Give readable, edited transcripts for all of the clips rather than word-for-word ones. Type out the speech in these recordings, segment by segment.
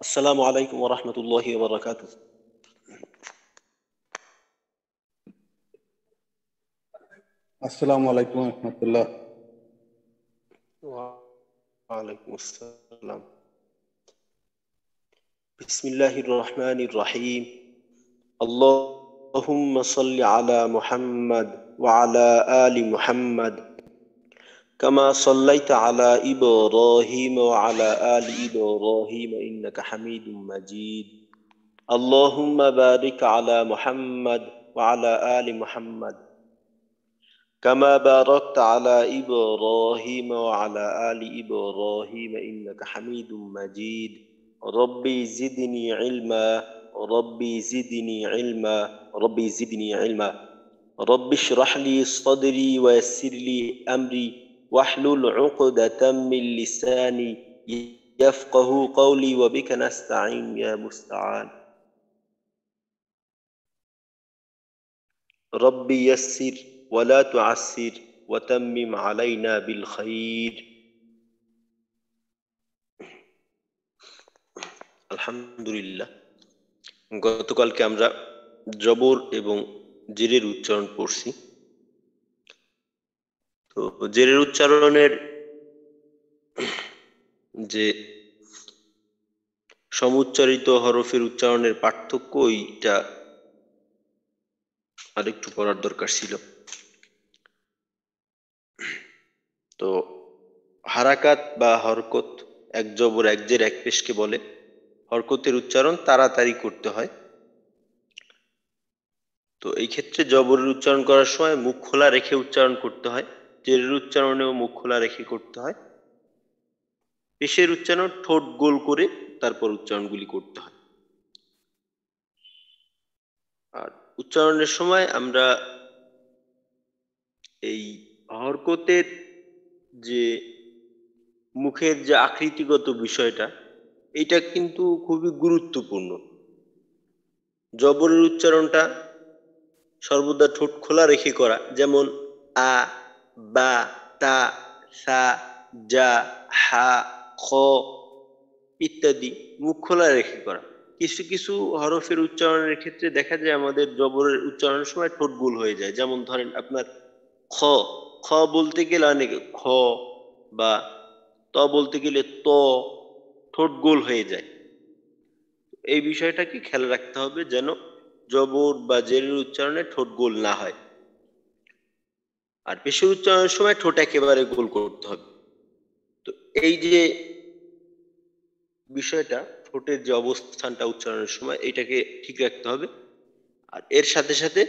السلام عليكم ورحمة الله وبركاته. আসসালামু আলাইকুম রহমতুল্লাহ। وعليكم السلام. بسم الله الرحمن الرحيم. اللهم صل على محمد وعلى آل محمد كما صليت على إبراهيم وعلى آل إبراهيم إنك حميد مجيد. اللهم بارك على محمد وعلى آل محمد كما باركت على إبراهيم وعلى آل إبراهيم إنك حميد مجيد. ربي زدني علما ربي زدني علما ربي زدني علما. رب اشرح لي صدري ويسر لي أمري واحلل عقدة من لساني يفقه قولي وبك نستعين يا مستعان. ربي يسر ولا تعسر وتمم علينا بالخير. আলহামদুলিল্লাহ, গতকালকে আমরা জবর এবং জেরের উচ্চারণ পড়ছি। তো জেরের উচ্চারণের যে সমুচ্চারিত হরফের উচ্চারণের পার্থক্য, ওইটা আরেকটু পড়ার দরকার ছিল। তো হারাকাত বা হরকত, এক জবর এক জের এক পেশকে বলে। হরকতের উচ্চারণ তাড়াতাড়ি করতে হয়। তো এই ক্ষেত্রে জবরের উচ্চারণ করার সময় মুখ খোলা রেখে উচ্চারণ করতে হয়, জেরের উচ্চারণেও মুখ খোলা রেখে করতে হয়। পেশের উচ্চারণ ঠোঁট গোল করে তারপর উচ্চারণগুলি করতে হয়। আর উচ্চারণের সময় আমরা এই হরকতের যে মুখের যে আকৃতিগত বিষয়টা, এটা কিন্তু খুবই গুরুত্বপূর্ণ। জবরের উচ্চারণটা সর্বদা ঠোঁট খোলা রেখে করা, যেমন আ, বা, তা, সা, জা, হা, খ ইত্যাদি মুখ খোলা রেখে করা। কিছু কিছু হরফের উচ্চারণের ক্ষেত্রে দেখা যায় আমাদের জবরের উচ্চারণের সময় ঠোঁট গোল হয়ে যায়। যেমন ধরেন আপনার খ, খ বলতে গেলে অনেকে খ, বা ত বলতে গেলে ত, ঠোঁট গোল হয়ে যায়। এই বিষয়টাকে খেয়াল রাখতে হবে যেন জবর বা জেরের উচ্চারণে ঠোঁট গোল না হয়। আর পেশের উচ্চারণের সময় ঠোঁট একেবারে গোল করতে হবে। তো এই যে বিষয়টা, ঠোঁটের যে অবস্থানটা উচ্চারণের সময়, এটাকে ঠিক রাখতে হবে। আর এর সাথে সাথে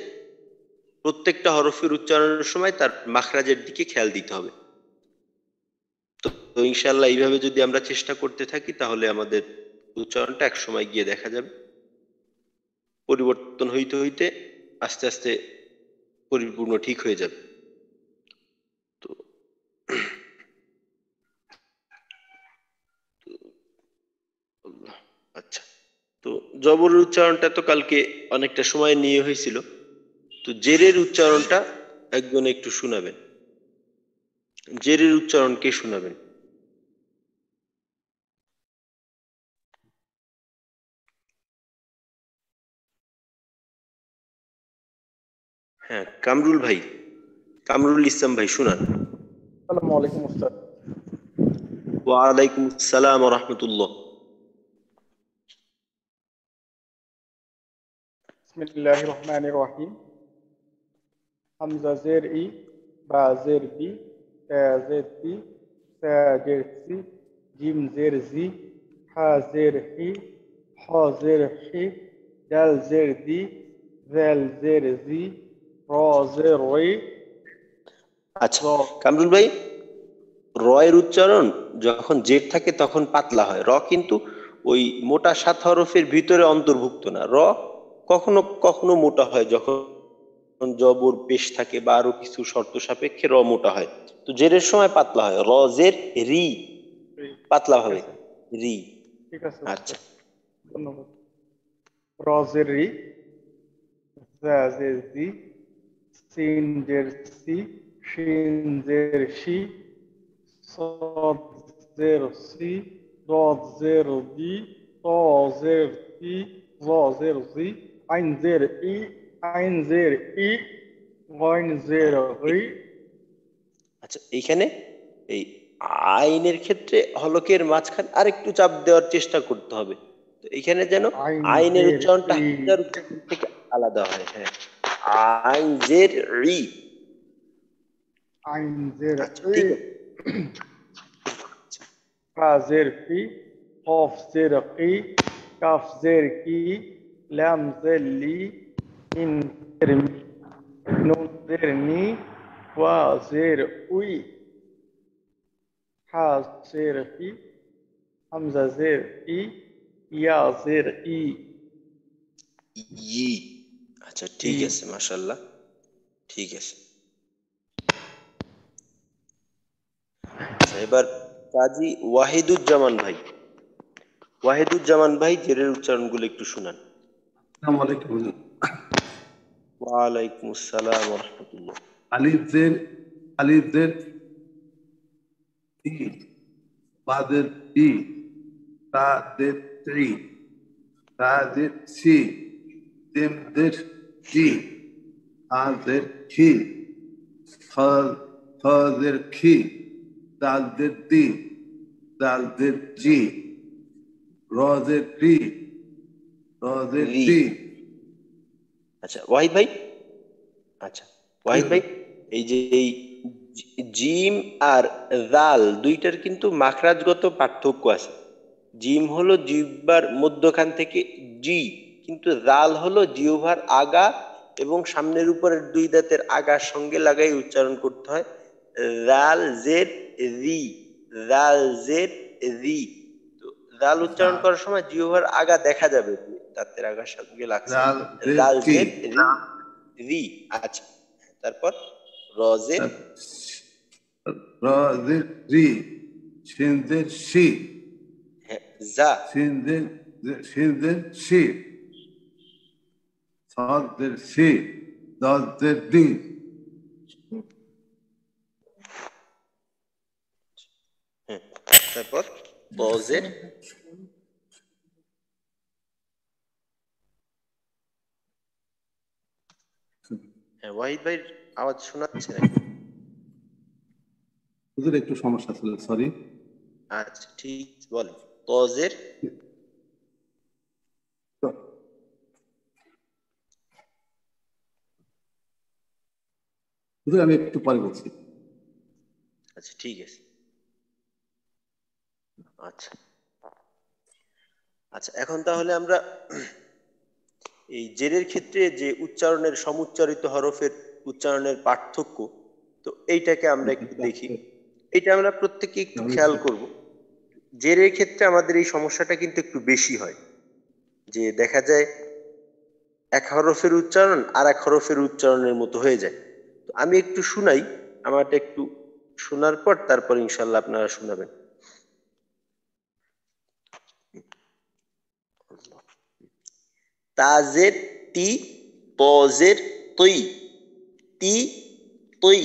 প্রত্যেকটা হরফের উচ্চারণের সময় তার মাখরাজের দিকে খেয়াল দিতে হবে। তো ইনশাআল্লাহ এইভাবে যদি আমরা চেষ্টা করতে থাকি, তাহলে আমাদের উচ্চারণটা এক সময় গিয়ে দেখা যাবে পরিবর্তন হইতে হইতে আস্তে আস্তে পরিপূর্ণ ঠিক হয়ে যাবে। তো আচ্ছা, তো জবরের উচ্চারণটা তো কালকে অনেকটা সময় নিয়ে হয়েছিল। তো জেরের উচ্চারণটা একজন একটু শোনাবেন। জেরের উচ্চারণ কে শোনাবেন? হ্যাঁ, কামরুল ভাই, কামরুল ইসলাম ভাই শোনান। আসসালামু আলাইকুম উস্তাদ। ওয়ালাইকুম আসসালাম ওয়া রাহমাতুল্লাহ। বিসমিল্লাহির রহমানির রহিম। হামজা জের ই, বা জের বি, তা জের তি, সা জের সি, জিম জের জি, হা জের হি, হ জের হি, দাল জের দি, জাল জের জি, র জের রি। আচ্ছা কামরুল ভাই, র এর উচ্চারণ যখন জের থাকে তখন পাতলা হয়। র কিন্তু ওই মোটা সাত হরফের ভিতরে অন্তর্ভুক্ত না। র কখনো কখনো মোটা হয় যখন জবর পেশ থাকে বা আরো কিছু শর্ত সাপেক্ষে র মোটা হয়। তো জেরের সময় পাতলা হয়। র জের রি, পাতলা ঠিক হবে আছে, রি। ঠিক আছে আচ্ছা, উস্তাদ, ধন্যবাদ। র জের রি, জা জের জি, সিন জের সি, শিন জের শি, صاد زيرو سي، ضاد زيرو بي، طا زير تي ظا زير زي عين زير إي عين زير إي غين زير غي আচ্ছা, এইখানে এই আইনের ক্ষেত্রে হলকের মাঝখানে আরেকটু চাপ দেওয়ার চেষ্টা করতে হবে। তো এখানে যেন عين আইনের زير উচ্চারণটা إي হামজার উচ্চারণ থেকে আলাদা হয়। হ্যাঁ, আইন জের রি। عين زير আচ্ছা, إي ঠিক আছে। فا زير في قاف زير قي كاف زير كي لام زير لي إن زير مي نون زير ني وا زير وي حا زير في حمزة زير إي يا زير إي ই। আচ্ছা, ঠিক إي আছে, মাশাআল্লাহ, ঠিক আছে। আচ্ছা, এবার কাজী ওয়াহিদুজ্জামান ভাই, ওয়াহিদুজ্জামান ভাই জেরের উচ্চারণগুলো একটু শুনান। আসসালামু আলাইকুম হুজুর। ওয়ালাইকুম আসসালাম ওয়া রাহমাতুল্লাহ। আলিফ জের ই, বা জের ই, তা জের তি, তা জের সি, জিম জের জি, আ জের খি, খ খ জের খি, দাল জের দি, দাল জের জি, র জের রি, র জের রি। টি। আচ্ছা ওয়াহিদ ভাই, আচ্ছা ওয়াহিদ ভাই, এই যে এই জিম আর জাল দুইটার কিন্তু মাখরাজগত পার্থক্য আছে। জিম হলো জিহ্বার মধ্যখান থেকে জি, কিন্তু জাল হলো জিহ্বার আগা এবং সামনের উপরের দুই দাঁতের আগার সঙ্গে লাগাই উচ্চারণ করতে হয়। জাল জের রি, জাল জের রি। তো জাল উচ্চারণ করার সময় জিহ্বার আগা দেখা যাবে, দাঁতের আগার সঙ্গে লাগছে। জাল জের জাল টি, জের রি, রি। আচ্ছা, তারপর রজের র জের রি, শিন জের শি, যা, শিন জের শি, صاد زر سي، ضاد زر دي، হ্যাঁ, তারপর বজের হ্যাঁ, ওয়াহিদ ভাই আওয়াজ শোনাচ্ছে নাকি? হুজুর একটু সমস্যা ছিল, সরি। আচ্ছা, ঠিক বল। তজের হুজুর আমি একটু পরে বলছি। আচ্ছা, ঠিক আছে। আচ্ছা আচ্ছা, এখন তাহলে আমরা এই জেরের ক্ষেত্রে যে উচ্চারণের সমুচ্চারিত হরফের উচ্চারণের পার্থক্য, তো এইটাকে আমরা একটু দেখি। এটা আমরা প্রত্যেকে একটু খেয়াল করব। জেরের ক্ষেত্রে আমাদের এই সমস্যাটা কিন্তু একটু বেশি হয়, যে দেখা যায় এক হরফের উচ্চারণ আর এক হরফের উচ্চারণের মতো হয়ে যায়। তো আমি একটু শুনাই, আমারটা একটু শোনার পর তারপর ইনশাল্লাহ আপনারা শোনাবেন। তাজের তি, তজের তৈ, তি তৈ।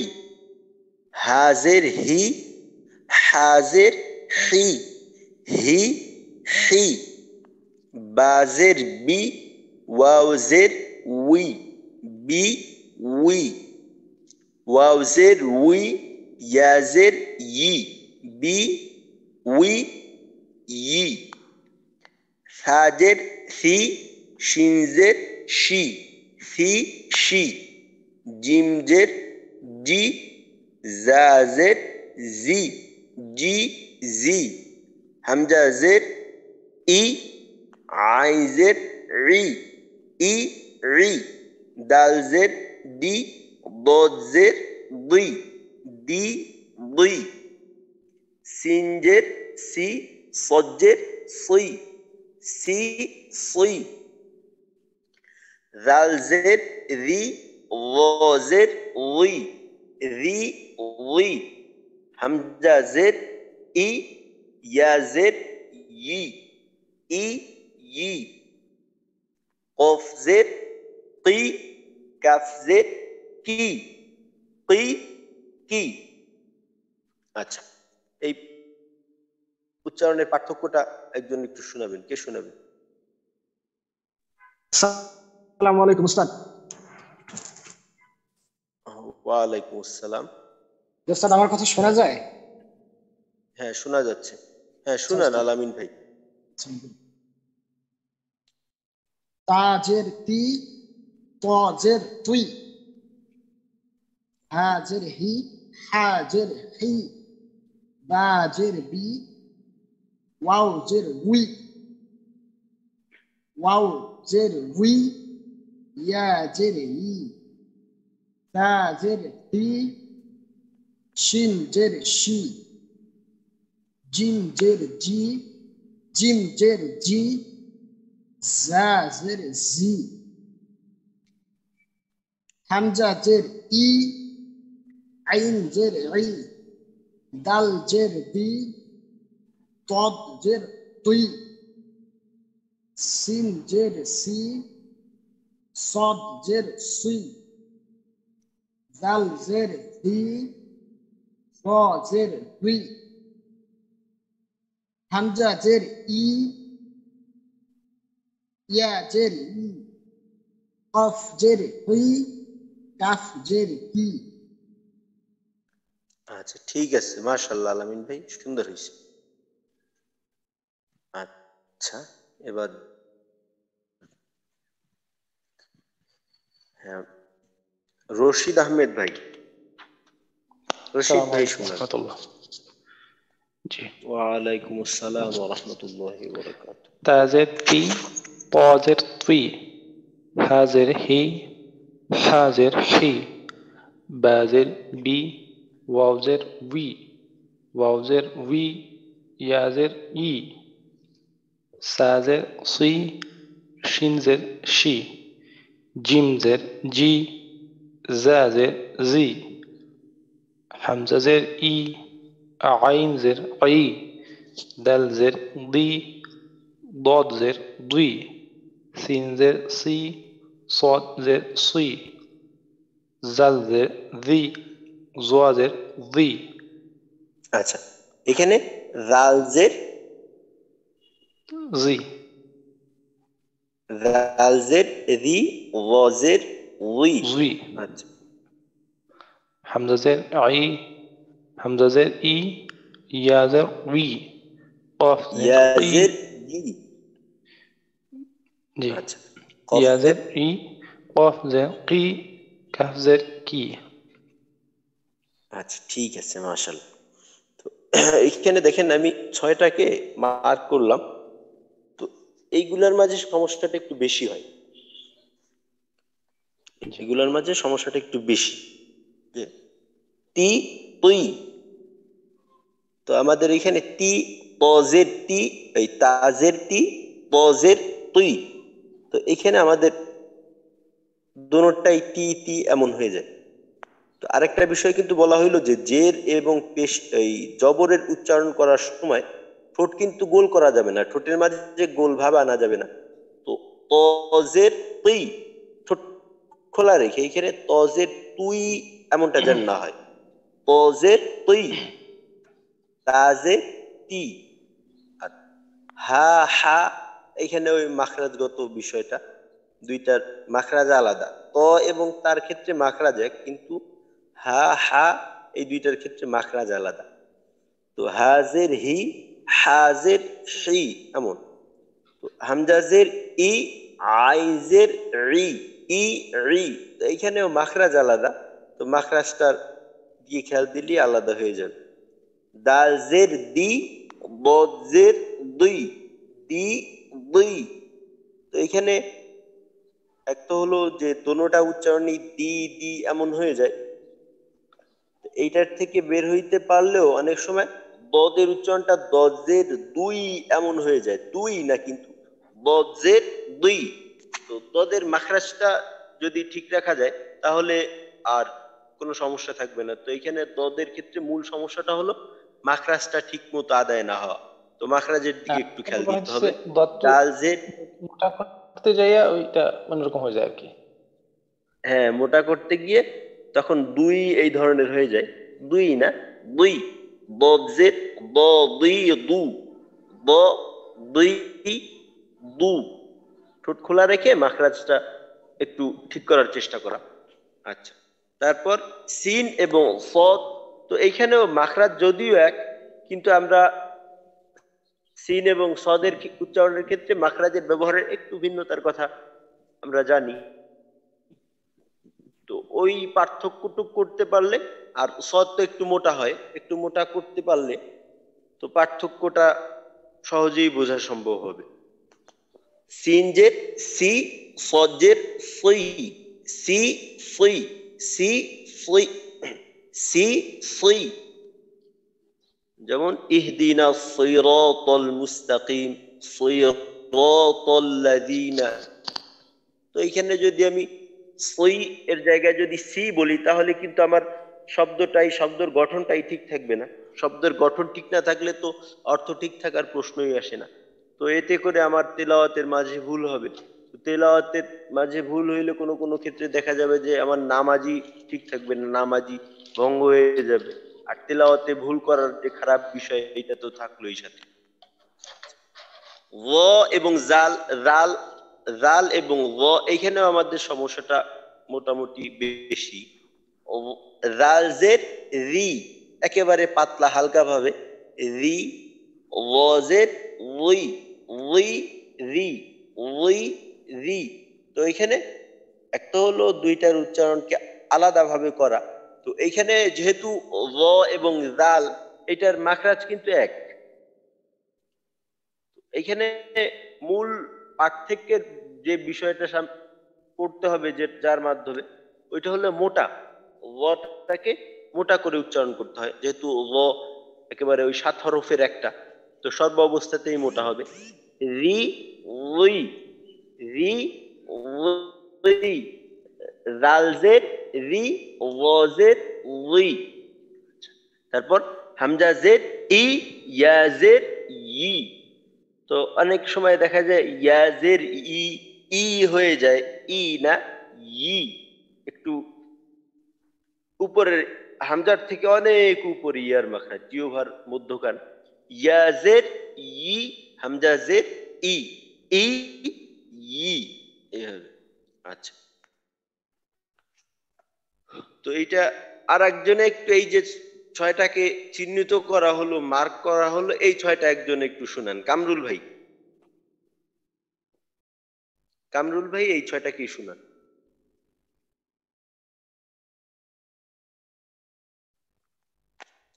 হাজের হি, হাজের হি, হি হি। বাজের বি, ওয়াওজের উই, বি উই। ওয়াওজের উই, ইয়াজের ই, বি উই ই। সাজের সি, শিনজের শি, সি শি। জিমজের জি, জাজের জি, জি জি। হামজাজের ই, আইজের রি, ই রি। দালজের ডি, দজের দুই, দি দুই। সিনজের সি, সজ্জের সই, সি সই। জালজের রি, ওয়াজের উই, রি উই। হামজাজের ই, ইয়াজের ই, ই ই। কফজের কি, কাফজের কি, কি কি। আচ্ছা, এই উচ্চারণের পার্থক্যটা একজন একটু শোনাবেন, কে শোনাবেন? আসসালামু আলাইকুম উস্তাদ। ওয়ালাইকুম আসসালাম। উস্তাদ আমার কথা শোনা যায়? হ্যাঁ শোনা যাচ্ছে। হ্যাঁ শুনান আলামিন ভাই। তাজের তি, তজের তুই, হাজের হি, হাজের হি, বাজের বি, ওয়াওজের উই, ওয়াওজের উই, ইয়াজের ই, তাজের তি, শিনজের শি, জিমজের জি, জিমজের জি, জাজের জি, হামজাজের ই, আইনজের ই, দালজের দি, তদজের তুই, সিনজের সি, সদজের সুই, জালজের দি, ফজের দুই, হামজাজের ই, ইয়াজের ই, কফজের হুই, কাফজের কি। আচ্ছা ঠিক আছে, মাশাআল্লাহ আলামিন ভাই, সুন্দর হয়েছে। আচ্ছা এবার হ্যাঁ রশিদ আহমেদ ভাই, রশিদ ভাই শুনুন। জি, ওয়ালাইকুম আসসালাম ওয়া রাহমাতুল্লাহি ওয়া বারাকাতুহু। তাজের তি, তজের তুই, হাজের হি, হাজের হি, বাজের বি, ওয়াওজের উই, ওয়াওজের উই, ইয়াজের ই, সাজের সি, শিনজের শি, জিমজের জি, জাজের জি, হামজাজের ই, আইনজের আই, দালজের দি, ضادজের দুই, সিনজের সি, সদজের সুই, জালজের দি, জোয়াজের দি। আচ্ছা এখানে রালজের জি, রালজের রি, ওয়াজের উই। জি, আচ্ছা হামজাজের আই, হামজাজের ই, ইয়াজের উই, কফজের কি। ইয়াজের ই। জি, আচ্ছা কফজের ইয়াজের ই, কফজের কি, কাফজের কি। আচ্ছা ঠিক আছে মাশাআল্লাহ। তো এইখানে দেখেন আমি 6টাকে মার্ক করলাম, তো এইগুলার মাঝে সমস্যাটা একটু বেশি হয়, এগুলার মাঝে সমস্যাটা একটু বেশি। যে তি তুই, তো আমাদের এখানে তি তজের তি, এই তাজের তি, তজের তুই, তো এখানে আমাদের দোনোটাই তি তি এমন হয়ে যায়। তো আরেকটা বিষয় কিন্তু বলা হইলো যে জের এবং পেশ এই জবরের উচ্চারণ করার সময় ঠোঁট কিন্তু গোল করা যাবে না, ঠোঁটের মাঝে যে গোল ভাব আনা যাবে না। তো তজের তুই ঠোঁট খোলা রেখে এখানে তজের তুই এমনটা যেন না হয়, তজের তুই, তাজের তি। আর হা হা এখানে ওই মাখরাজগত বিষয়টা, দুইটার মাখরাজ আলাদা, ত এবং তার ক্ষেত্রে মাখরাজ এক, কিন্তু হা হা এই দুইটার ক্ষেত্রে মাখরাজ আলাদা। তো হাজের হি, হাজের হি এমন। তো হামজাজের ই, আইজের রি, ই রি, তো এইখানেও মাখরাজ আলাদা, তো মাখরাজটার দিয়ে খেয়াল দিলেই আলাদা হয়ে যাবে। দালজের দি, বজের দুই, দি দুই, তো এখানে এক তো হলো যে দোনোটা উচ্চারণই দি দি এমন হয়ে যায়, এইটার থেকে বের হইতে পারলেও অনেক সময় দদের উচ্চারণটা দজের দুই এমন হয়ে যায়, দুই না কিন্তু দজের দুই। তো দদের মাখরাজটা যদি ঠিক রাখা যায় তাহলে আর কোনো সমস্যা থাকবে না। তো এখানে দদের ক্ষেত্রে মূল সমস্যাটা হলো মাখরাজটা ঠিক মতো আদায় না হওয়া, তো মাখরাজের দিকে একটু খেয়াল দিতে হবে। ডাল জেড, মোটা করতে যাইয়া ওইটা অন্যরকম হয়ে যায় আর কি। হ্যাঁ মোটা করতে গিয়ে তখন দুই এই ধরনের হয়ে যায়, দুই না দুই, বজের ব দুই দু, ব দুই দু, ঠোঁট খোলা রেখে মাখরাজটা একটু ঠিক করার চেষ্টা করা। আচ্ছা, তারপর সিন এবং সদ, তো এইখানেও মাখরাজ যদিও এক, কিন্তু আমরা সিন এবং সদের উচ্চারণের ক্ষেত্রে মাখরাজের ব্যবহারের একটু ভিন্নতার কথা আমরা জানি। তো ওই পার্থক্যটুকু করতে পারলে, আর সদ তো একটু মোটা হয়, একটু মোটা করতে পারলে তো পার্থক্যটা সহজেই বোঝা সম্ভব হবে। সিন জের সি, সদ জের সই, সি সই, সি সই, সি সই। যেমন ইহদিনা সিরাতাল মুস্তাকিম, সিরাতাল লাযিনা। তো এইখানে যদি আমি সই এর জায়গায় যদি সি বলি, তাহলে কিন্তু আমার শব্দের গঠনটাই ঠিক থাকবে না। শব্দের গঠন ঠিক না থাকলে তো অর্থ ঠিক থাকার প্রশ্নই আসে না। তো এতে করে আমার তেলাওয়াতের মাঝে ভুল হবে। তেলাওয়াতের মাঝে ভুল হইলে কোনো কোনো ক্ষেত্রে দেখা যাবে যে আমার নামাজি ঠিক থাকবে না, নামাজি ভঙ্গ হয়ে যাবে। আর তেলাওয়াতে ভুল করার যে খারাপ বিষয়, এটা তো থাকলোই সাথে। ও এবং জাল, রাল, রাল এবং ও, এইখানেও আমাদের সমস্যাটা মোটামুটি বেশি। রাল জের রি, একেবারে পাতলা হালকা ভাবে রি, ওয়াজের ওই, ওই রি, ওই রি। তো এইখানে একটা হলো দুইটার উচ্চারণকে আলাদাভাবে করা। তো এইখানে যেহেতু র এবং জাল, এটার মাখরাজ কিন্তু এক। এইখানে মূল পার্থক্যের যে বিষয়টা পড়তে হবে, যে যার মাধ্যমে, ওইটা হলো মোটা, ওটাকে মোটা করে উচ্চারণ করতে হয়। যেহেতু ল একেবারে ওই 7 হরফের একটা, তো সর্ব অবস্থাতেই মোটা হবে। রি ওই, রি ওই, রালজের রি, ওয়াজের ওই। তারপর হামজা জের ই, ইয়াজের ই। তো অনেক সময় দেখা যায় ইয়াজের ই, ই হয়ে যায় ই না ই, একটু উপরের হামজার থেকে অনেক উপরে ইয়ার মাখরাজ, জিহ্বার মধ্যখান। ইয়াজের ই, হামজা জের ই, ই ই, এই হবে। আচ্ছা, তো এইটা আর একজনে একটু, এই যে 6টাকে চিহ্নিত করা হলো, মার্ক করা হলো, এই 6টা একজন একটু শুনান। কামরুল ভাই, কামরুল ভাই এই 6টা কি শুনান?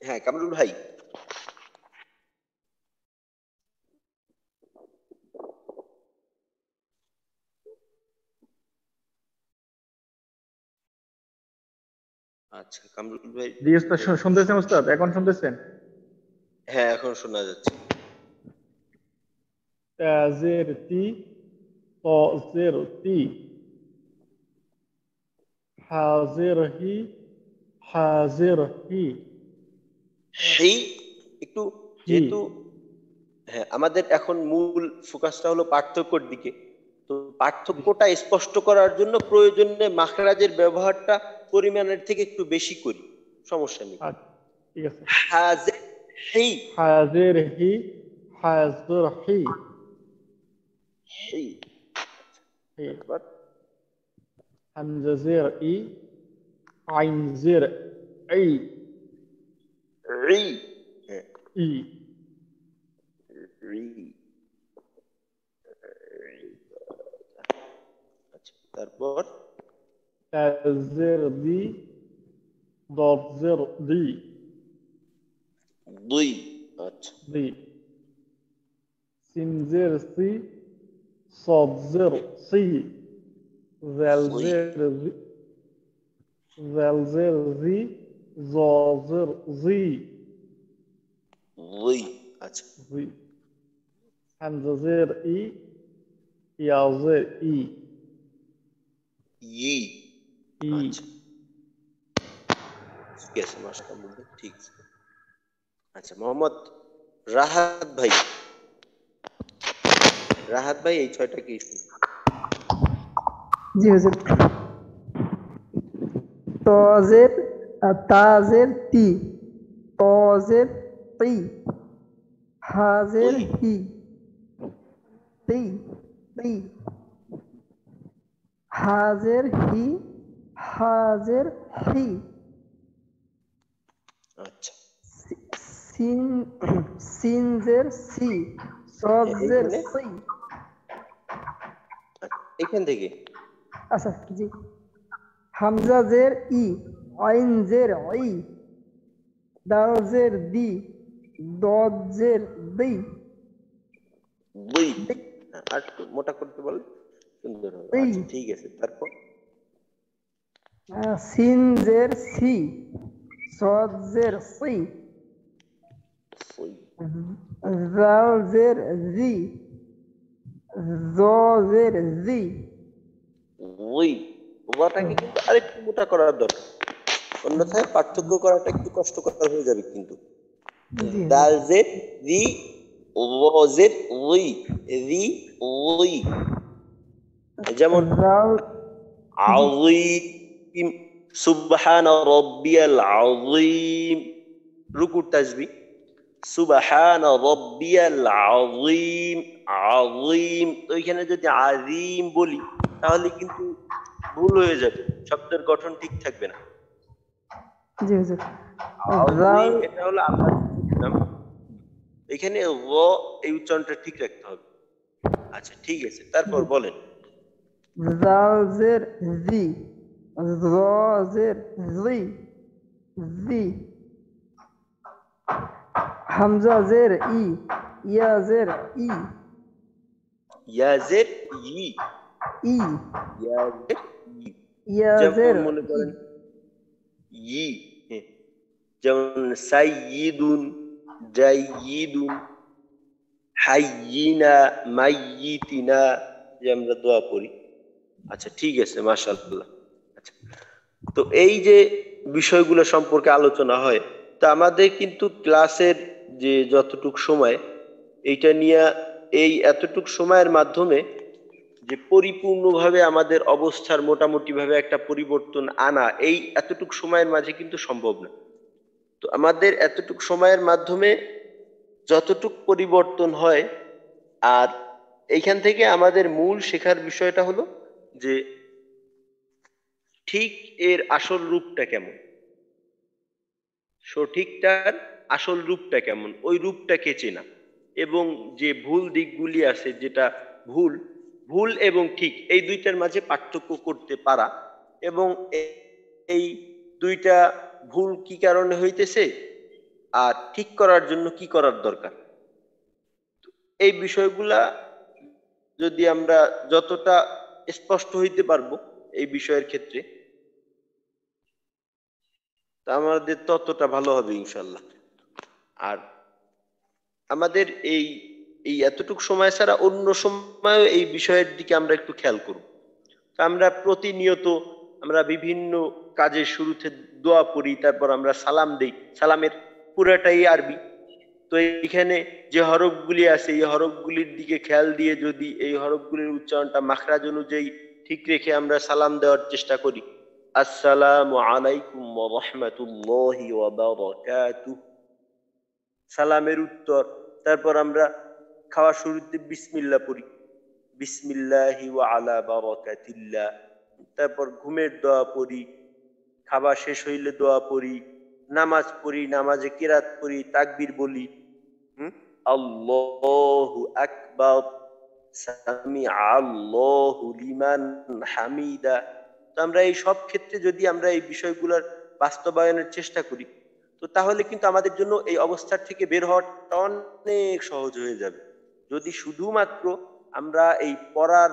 হ্যাঁ কামরুল ভাই। আচ্ছা কামরুল ভাই, জি উস্তাদ, শুনতেছেন উস্তাদ? এখন শুনতেছেন? হ্যাঁ এখন শোনা যাচ্ছে। তাজের তি, তজের তি, হাজের হি, হাজের হি, সেই একটু, হি। যেহেতু হ্যাঁ আমাদের এখন মূল ফোকাসটা হলো পার্থক্যর দিকে, তো পার্থক্যটা স্পষ্ট করার জন্য প্রয়োজনে মাখরাজের ব্যবহারটা পরিমাণের থেকে একটু বেশি করি, সমস্যা নেই। আচ্ছা, ঠিক আছে। হাজে সেই, হাজের হি, হাজের হি, সেই। হি। তারপর হামজা জের ই, আইন জের ই, রি, হ্যাঁ ই। রি, আচ্ছা তারপর তাজের দি, দজের দি, দুই, আচ্ছা দি। সিনজের সি, সদজের সি, দুই, জালজের জি, জালজের জি, জজের জি, দুই, আচ্ছা জি। হামজাজের ই, ইয়াজের ই, ই, ই। আচ্ছা ঠিক আছে, মাশাআল্লাহ, ঠিক আছে। আচ্ছা মোহাম্মদ রাহাত ভাই, রাহাত ভাই এই 6টা কি শুনুন? জি হুজুর। তজের তাজের তি, তজের তি, হাজের তুই হি তি তি হাজের হি হাজের হি আচ্ছা সিন সিনজের সি সজের এইখানে সি এখান থেকে আচ্ছা জি হামজা জের ই আইন জের ই দাল জের দি দদ জের দি দুই আর একটু মোটা করতে বলে সুন্দর হবে। দি আচ্ছা ঠিক আছে, তারপর সিন জের সি সদ জের সি ওই জাল জের জি জ জের জি ওই ওটাকে কিন্তু আরেকটু মোটা করার দরকার, অন্যথায় পার্থক্য করাটা একটু কষ্টকর হয়ে যাবে। কিন্তু জি দাল জেড রি ওয়াজেড ওই রি ওই, যেমন জাল জি আযীম সুবহান রাব্বিয়াল আযীম, রুকুর তাসবিহ সুবহান রাব্বিয়াল আযীম আযীম। তো এখানে যদি আযীম বলি তাহলে কিন্তু ভুল হয়ে যাবে, শব্দের গঠন ঠিক থাকবে না। জি হুজুর জাল আযীম এটা হলো আল্লাহর নাম, এখানে র এই উচ্চারণটা ঠিক রাখতে হবে। আচ্ছা ঠিক আছে, তারপর বলেন। জাল জের জি জ জের জি জি হামজা জের ই ইয়া জের ই ইয়াজের ই ই ইয়াজের ই, ইয়া যেমন জের মনে ই করেন ই, হ্যাঁ, যেমন সাইয়্যিদুন জাইয়্যিদুন হাইয়িনা মাইয়িতিনা, যে আমরা দোয়া পড়ি। আচ্ছা ঠিক আছে, মাশাআল্লাহ। আচ্ছা, তো এই যে বিষয়গুলো সম্পর্কে আলোচনা হয়, তা আমাদের কিন্তু ক্লাসের যে যতটুক সময় এইটা নিয়ে, এই এতটুক সময়ের মাধ্যমে যে পরিপূর্ণভাবে আমাদের অবস্থার মোটামুটি ভাবে একটা পরিবর্তন আনা, এই এতটুক সময়ের মাঝে কিন্তু সম্ভব না। তো আমাদের এতটুক সময়ের মাধ্যমে যতটুক পরিবর্তন হয়, আর এইখান থেকে আমাদের মূল শেখার বিষয়টা হলো যে ঠিক এর আসল রূপটা কেমন, সঠিকটার আসল রূপটা কেমন, ওই রূপটাকে চেনা, এবং যে ভুল দিকগুলি আছে, যেটা ভুল ভুল এবং ঠিক এই দুইটার মাঝে পার্থক্য করতে পারা, এবং এই দুইটা ভুল কি কারণে হইতেছে আর ঠিক করার জন্য কি করার দরকার, এই বিষয়গুলা যদি আমরা যতটা স্পষ্ট হইতে পারবো এই বিষয়ের ক্ষেত্রে, তা আমাদের ততটা ভালো হবে ইনশাল্লাহ। আর আমাদের এই এই এতটুকু সময় ছাড়া অন্য সময়ও এই বিষয়ের দিকে আমরা একটু খেয়াল করব। তো আমরা প্রতিনিয়ত আমরা বিভিন্ন কাজের শুরুতে দোয়া পড়ি, তারপর আমরা সালাম দেই, সালামের পুরাটাই আরবি। তো এইখানে যে হরফগুলি আছে, এই হরফগুলির দিকে খেয়াল দিয়ে যদি এই হরফগুলির উচ্চারণটা মাখরাজ অনুযায়ী ঠিক রেখে আমরা সালাম দেওয়ার চেষ্টা করি, আসসালামু আলাইকুম ওয়া রাহমাতুল্লাহি ওয়া বারাকাতুহু, সালামের উত্তর। তারপর আমরা খাওয়া শুরুতে বিসমিল্লাহ পড়ি, বিসমিল্লাহি ওয়া আলা বারাকাতিল্লাহ। তারপর ঘুমের দোয়া পড়ি, খাবার শেষ হইলে দোয়া পড়ি, নামাজ পড়ি, নামাজে কিরাত পড়ি, তাকবীর বলি, আল্লাহু আকবার, সামি আল্লাহু লিমান হামিদা। তো আমরা এই সব ক্ষেত্রে যদি আমরা এই বিষয়গুলোর বাস্তবায়নের চেষ্টা করি, তো তাহলে কিন্তু আমাদের জন্য এই অবস্থার থেকে বের হওয়াটা অনেক সহজ হয়ে যাবে। যদি শুধুমাত্র আমরা এই পড়ার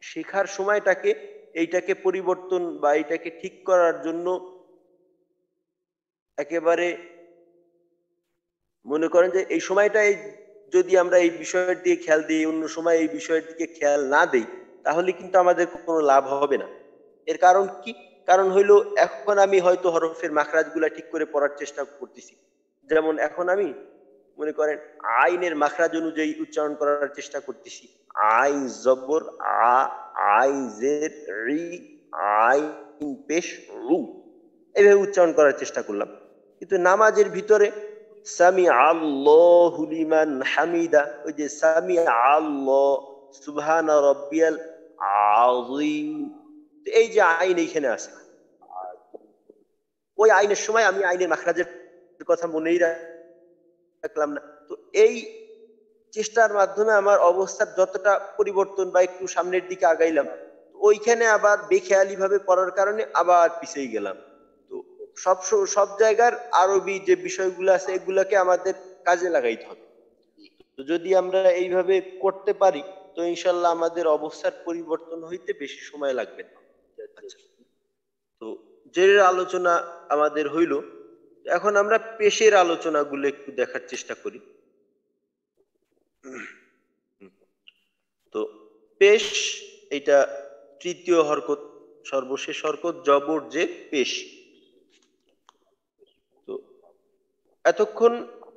শেখার সময়টাকে এইটাকে পরিবর্তন বা এইটাকে ঠিক করার জন্য একেবারে মনে করেন যে এই সময়টাই যদি আমরা এই বিষয়ের দিকে খেয়াল দিই, অন্য সময় এই বিষয়ের দিকে খেয়াল না দেই, তাহলে কিন্তু আমাদের কোনো লাভ হবে না। এর কারণ কি? কারণ হইলো এখন আমি হয়তো হরফের মাখরাজগুলা ঠিক করে পড়ার চেষ্টা করতেছি। যেমন এখন আমি মনে করেন আইনের মাখরাজ অনুযায়ী উচ্চারণ করার চেষ্টা করতেছি, আইন জবর আ, আইন জের রি, আইন পেশ রু, এইভাবে উচ্চারণ করার চেষ্টা করলাম। কিন্তু নামাজের ভিতরে সামি আল্লাহু লিমান হামিদা, ওই যে সামি আল্লাহ সুবহানা রাব্বিয়াল আযীম, এই যে আইন এইখানে আছে, ওই আইনের সময় আমি আইনের মাখরাজের কথা মনেই রাখলাম না। তো এই চেষ্টার মাধ্যমে আমার অবস্থার যতটা পরিবর্তন বা একটু সামনের দিকে আগাইলাম, ওইখানে আবার বেখেয়ালি ভাবে পড়ার কারণে আবার পিছিয়ে গেলাম। তো সব জায়গার আরবি যে বিষয়গুলো আছে এগুলাকে আমাদের কাজে লাগাইতে হবে। তো যদি আমরা এইভাবে করতে পারি তো ইনশাল্লাহ আমাদের অবস্থার পরিবর্তন হইতে বেশি সময় লাগবে না। আচ্ছা, তো জেরের আলোচনা আমাদের হইল, এখন আমরা পেশের আলোচনাগুলো একটু দেখার চেষ্টা করি। তো পেশ এটা তৃতীয় হরকত, সর্বশেষ হরকত, জবর যে পেশ। তো এতক্ষণ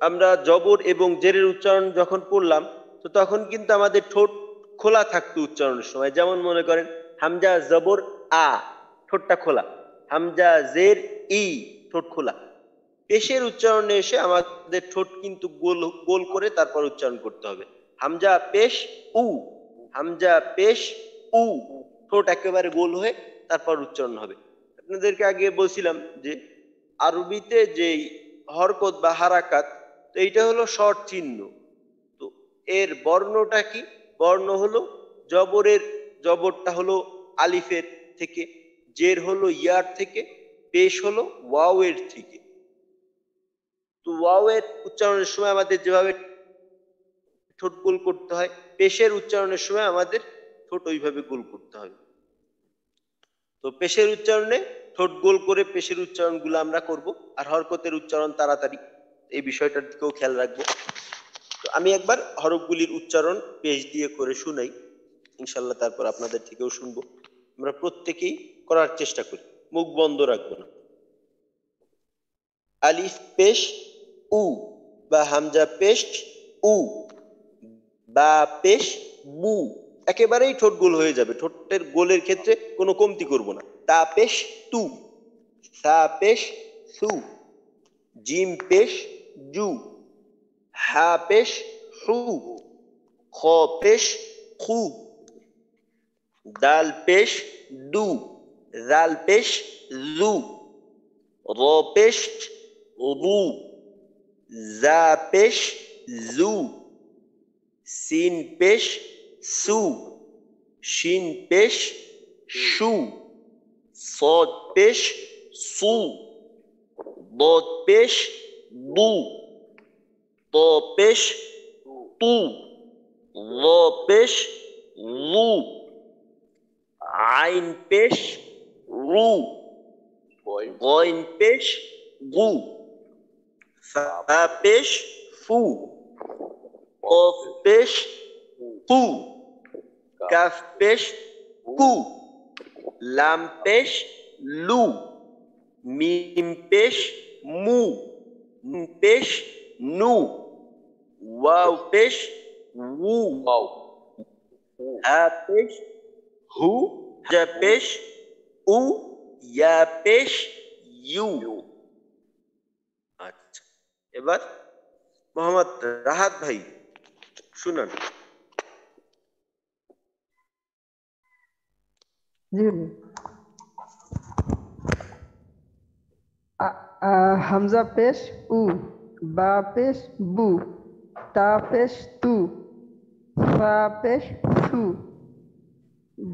আমরা জবর এবং জেরের উচ্চারণ যখন পড়লাম তো তখন কিন্তু আমাদের ঠোঁট খোলা থাকতো উচ্চারণের সময়। যেমন মনে করেন হামজা জবর আ, ঠোঁটটা খোলা, হামজা জের ই, ঠোঁট খোলা। পেশের উচ্চারণে এসে আমাদের ঠোঁট কিন্তু গোল গোল করে তারপর উচ্চারণ করতে হবে। হামজা পেশ উ, হামজা পেশ উ, ঠোঁট একেবারে গোল হয়ে তারপর উচ্চারণ হবে। আপনাদেরকে আগে বলছিলাম যে আরবিতে যে হরকত বা হারাকাত, তো এইটা হলো শর্ট চিহ্ন। তো এর বর্ণটা কি? বর্ণ হলো জবরটা হলো আলিফের থেকে, জের হলো ইয়ার থেকে, পেশ হলো ওয়াও এর থেকে। তো ওয়াও এর উচ্চারণের সময় আমাদের যেভাবে ঠোঁট গোল করতে হয়, পেশের উচ্চারণের সময় আমাদের ঠোঁট ওইভাবে গোল করতে হবে। তো পেশের উচ্চারণে ঠোঁট গোল করে পেশের উচ্চারণগুলো আমরা করব, আর হরকতের উচ্চারণ তাড়াতাড়ি, এই বিষয়টার দিকেও খেয়াল রাখবো। তো আমি একবার হরফগুলির উচ্চারণ পেশ দিয়ে করে শুনাই, ইনশাল্লাহ তারপর আপনাদের থেকেও শুনবো। আমরা প্রত্যেকেই করার চেষ্টা করি, মুখ বন্ধ রাখবো না। আলিফ পেশ উ, বা হামজা পেশ উ, বা পেশ বু, একেবারেই ঠোঁট গোল হয়ে যাবে, ঠোঁটের গোলের ক্ষেত্রে কোনো কমতি করব না। তা পেশ তু, সা পেশ সু, জিম পেশ জু, হা পেশ হু, খ পেশ খু, দাল পেশ দু, জাল পেশ জু, র পেশ রু, জা পেশ জু, সিন পেশ সু, শিন পেশ শু, صاد পেশ সু, ضاد পেশ দু, ত পেশ তু, র পেশ রু, আইন পেশ রু, গইন পেশ গু, ফা পেশ ফু, কফ পেশ কু, কাফ পেশ কু, লাম পেশ লু, মিম পেশ মু, নুন পেশ নু, ওয়াও পেশ উ, হা পেশ হু, জা পেশ উ, ইয়া পেশ ইউ। আচ্ছা, এবার মোহাম্মদ রাহাত ভাই শুনান। জি হামজা পেশ উ, বা পেশ বু, তা পেশ তু, ফা পেশ সু,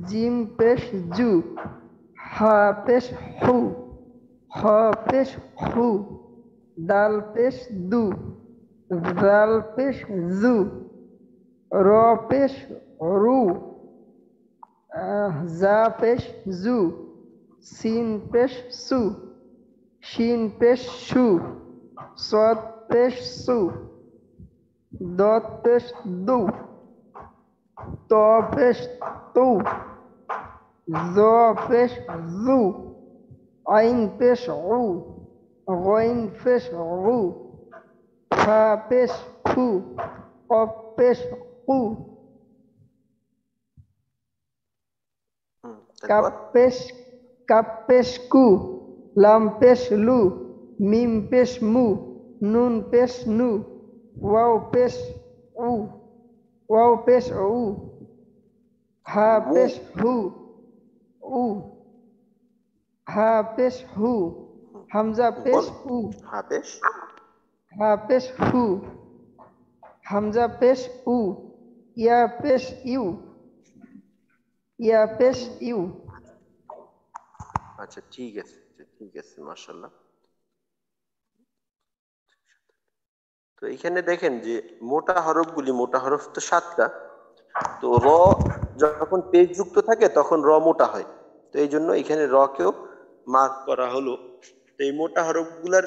জিম পেশ জু, হা পেশ হু, খ পেশ হু, দাল পেশ দু, জাল পেশ জু, র পেশ রু, জা পেশ জু, সিন পেশ সু, শিন পেশ সু, সদ পেশ সু, দত পেশ দু, ত পেশ তু, জ পেশ জু, আইন পেশ উ, গইন পেশ উ, ফা পেশ ফু, কফ পেশ কু, কাপ পেশ কু, লাম পেশ লু, মিম পেশ মু, নুন পেশ নু, ওয়াও পেশ উ, ওয়াও পেশ উ, হা পেশ হু, উ, হা পেশ হু, হামজা পেশ বল উ, হাফেজ হা পেশ হু, হামজা পেশ উ, ইয়া পেশ ইউ, ইয়া পেশ ইউ। আচ্ছা ঠিক আছে, ঠিক আছে, মাশাআল্লাহ। তো এখানে দেখেন যে মোটা হরফ তো 7টা। তো র যখন পেশ যুক্ত থাকে তখন র মোটা হয়, তো এই জন্য এখানে র কেও মার্ক করা হলো। তো এই মোটা হরফগুলার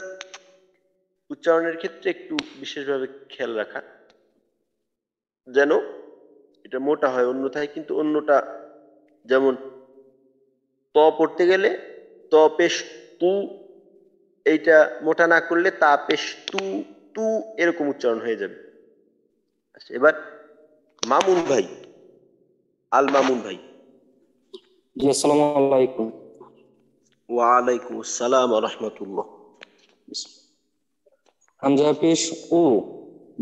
উচ্চারণের ক্ষেত্রে একটু বিশেষভাবে খেয়াল রাখা যেন এটা মোটা হয়, অন্যথায় কিন্তু অন্যটা, যেমন ত পড়তে গেলে ত পেশ তু, এইটা মোটা না করলে তা পেশ তু, তু এরকম উচ্চারণ হয়ে যাবে। আচ্ছা, এবার মামুন ভাই, আল মামুন ভাই। জি, আসসালামু আলাইকুম। ওয়ালাইকুম আসসালাম ওয়া রাহমাতুল্লাহ। হামজা পেশ উ,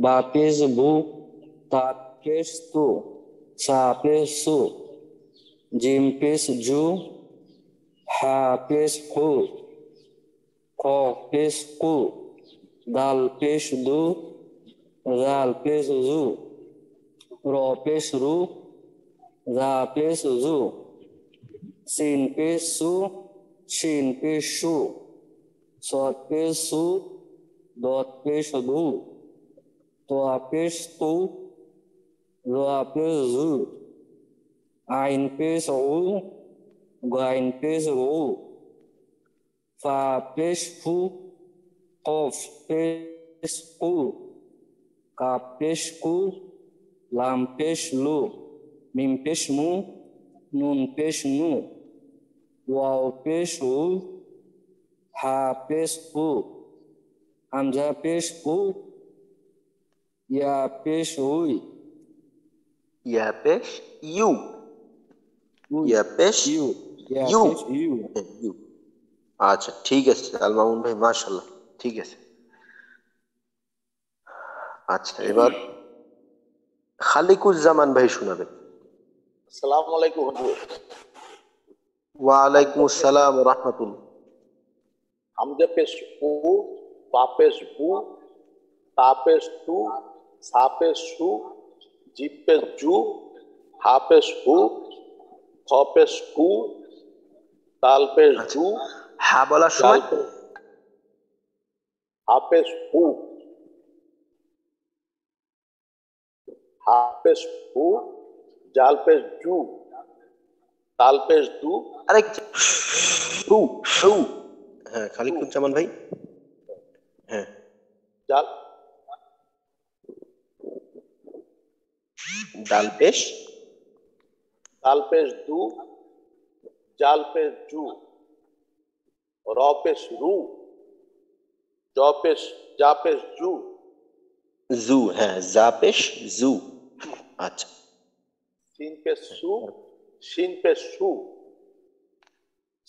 বা পেশ বু, তা পেশ তু, সা পেশ সু, জিম পেশ জু, হা পেশ হু, ক পেশ কু, দাল পেশ দু, জাল পেশ জু, র পেশ রু, জা পেশ জু, সিন পেশ সু, শিন পেশ সু, সদ পেশ সু, দত পেশ দু, তোয়া পেশ তু, রোয়া পেশ জু, আইন পেশ উ, গাইন পেশ উ, ফা পেশ ফু, কফ পেশ কু, কাপ পেশ কু, লাম পেশ লু, মিম পেশ মু, নুন পেশ নু, ওয়াও পেশ উ, হা পেশ উ, হামজা পেশ উ, ইয়া পেশ উই, ইয়া পেশ ইউ, উই, ইয়া পেশ ইউ, ইয়া ইউ, পেশ ইউ। ইউ। আচ্ছা ঠিক আছে আল মামুন ভাই, মাশাআল্লাহ, ঠিক আছে। আচ্ছা, এবার খালিকুজ্জামান ভাই শোনাবেন। আসসালামু আলাইকুম হুজুর। ওয়ালাইকুম আসসালাম ওয়া রাহমাতুল্লাহ। হামজা পেশ উ, বা পেশ বু, তা পেশ তু, সা পেশ সু, জিম পেশ জু, হা পেশ হু, খ পেশ কু, দাল পেশ আচ্ছা, দু, হা বলার জাল সময় পেশ, হা পেশ হু, হা পেশ হু, জাল পেশ জু, তাল পেশ দু, আরেক টু টু, হ্যাঁ খালিকুজ্জামান ভাই, হ্যাঁ জাল ডাল পেশ তাল পেশ দু, জাল পেশ জু, র পেশ রু, যা পেশ জু, জু, হ্যাঁ জা পেশ জু। আচ্ছা সিন পেশ সু, শিন পেশ সু,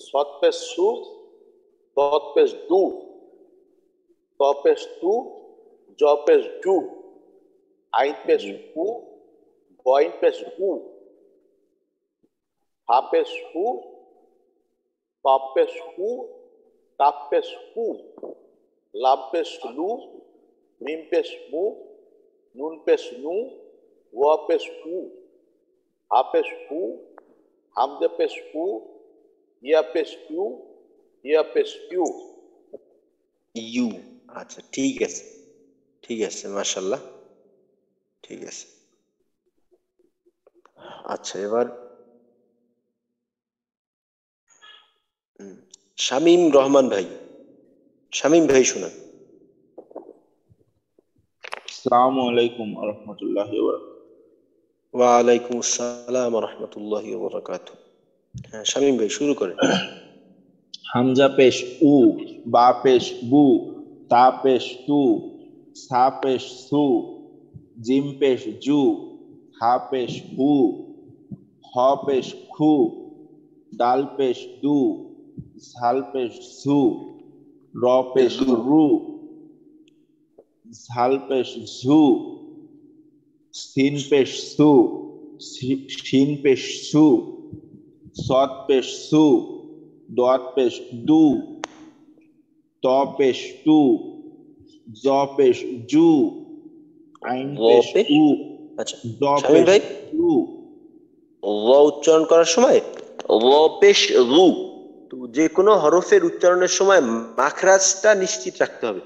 সৎ পেশ সু, দত পেশ দু, ত পেশ তু, জ পেশ জু, আইন পেশ হু, গইন পেশ হু, হা পেশ হু, কপ পেশ হু, কাপ পেশ হু, লাম পেশ লু, মিম পেশ মু, নুন পেশ নু, ওয়া পেশ হু, হা পেশ হু, হামজা পেশ হু, ইয়া পেশ ইউ, ইয়া পেশ ইউ। ইউ। আচ্ছা ঠিক আছে, ঠিক আছে, মাশাআল্লাহ, ঠিক আছে। আচ্ছা, এবার শামীম রহমান ভাই, শামীম ভাই শোনান। আসসালামু আলাইকুম ওয়া রাহমাতুল্লাহি ওয়া বারাকাতুহু। ওয়ালাইকুম আসসালাম ওয়া রাহমাতুল্লাহি ওয়া বারাকাতুহু। হ্যাঁ শামীম ভাই শুরু করেন। হামজা পেশ উ, বা পেশ বু, তা পেশ তু, সা পেশ সু, জিম পেশ জু, হা পেশ হু, হ পেশ খু, দাল পেশ দু, ঝাল পেশ ঝু, র পেশ জু। রু, ঝাল পেশ ঝু, সিন পেশ সু, শিন পেশ সু, সৎ পেশ সু, দত পেশ দু, ত পেশ তু, জ পেশ জু, আইন ও পেশ পেশ উ, আচ্ছা দ শামীম পেশ ভাই উ। ল উচ্চারণ করার সময় ল পেশ লু, তো যে কোনো হরফের উচ্চারণের সময় মাখরাজটা নিশ্চিত রাখতে হবে।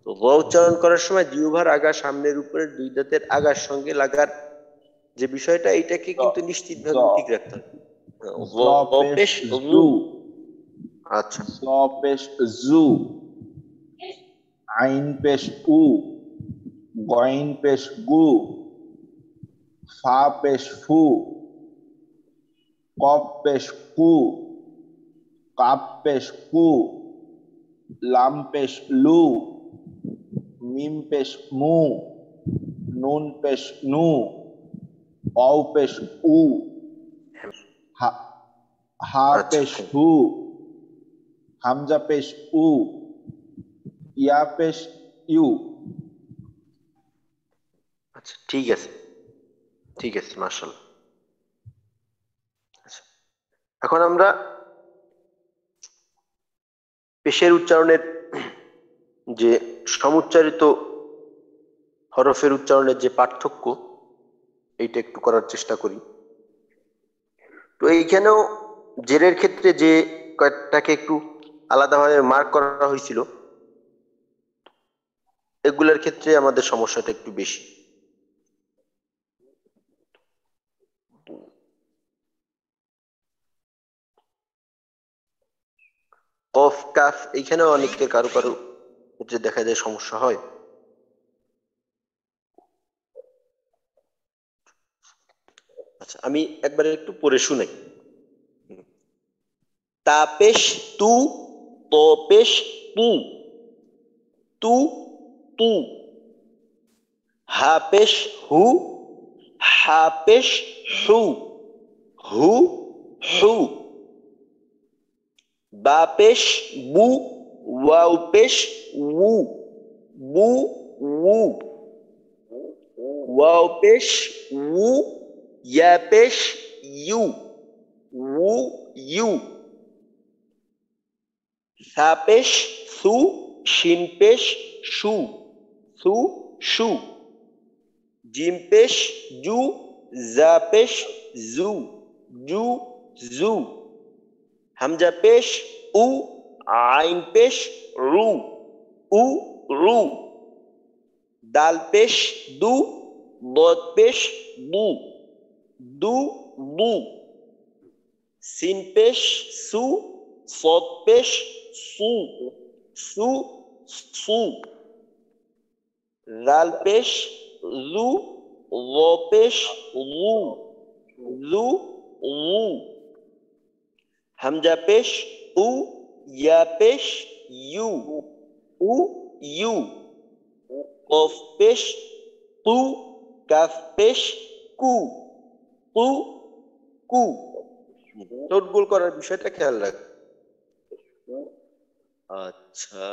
তো ল উচ্চারণ করার সময় জিহ্বার আগা সামনের উপরের দুই দাঁতের আগার সঙ্গে লাগার যে বিষয়টা, এইটাকে কিন্তু জ নিশ্চিতভাবে ঠিক রাখতে হবে। জ ল পেশ পেশ লু। জু, আচ্ছা জ পেশ জু, আইন পেশ উ, গইন পেশ গু, ফা পেশ ফু, কফ পেশ কু, কাপ পেশ কু, লাম পেশ লু, মিম পেশ মু, নুন পেশ নু, অও পেশ উ, হা আচ্ছা পেশ হু, হামজা পেশ উ, ইয়া পেশ ইউ। আচ্ছা ঠিক আছে, ঠিক আছে, মাশাআল্লাহ। আচ্ছা, এখন আমরা পেশের উচ্চারণের যে সমুচ্চারিত হরফের উচ্চারণের যে পার্থক্য, এইটা একটু করার চেষ্টা করি। তো এইখানেও জেরের ক্ষেত্রে যে কয়েকটাকে একটু আলাদাভাবে মার্ক করা হয়েছিল, এগুলোর ক্ষেত্রে আমাদের সমস্যাটা একটু বেশি। কফ কাফ এইখানেও অনেকটা কারো কারো ক্ষেত্রে দেখা যায় সমস্যা হয়। আচ্ছা, আমি একবার একটু পড়ে শুনাই। তাপেশ তু, তপেশ তু, তু তু, হাপেশ হু, হাপেশ হু, হু হু, বাপেশ বু, ওয়াও পেশ উ, বু উ, ওয়াও পেশ উ, ইয়া পেশ ইউ, উ ইউ, সা পেশ সু, শিন পেশ সু, সু সু, জিম পেশ জু, জা পেশ জু, জু জু, হামজা পেশ উ, আইন পেশ রু, উ রু, দাল পেশ দু, বদ পেশ বু, দু বু, সিন পেশ সু, সদ পেশ সু, সু সু, লাল পেশ লু, ল পেশ লু, লু লু, হামজা পেশ উ, ইয়া পেশ ইউ, উ ইউ, কফ পেশ কু, কাফ পেশ কু, কু কু। নোট গোল করার বিষয়টা খেয়াল রাখ। আচ্ছা,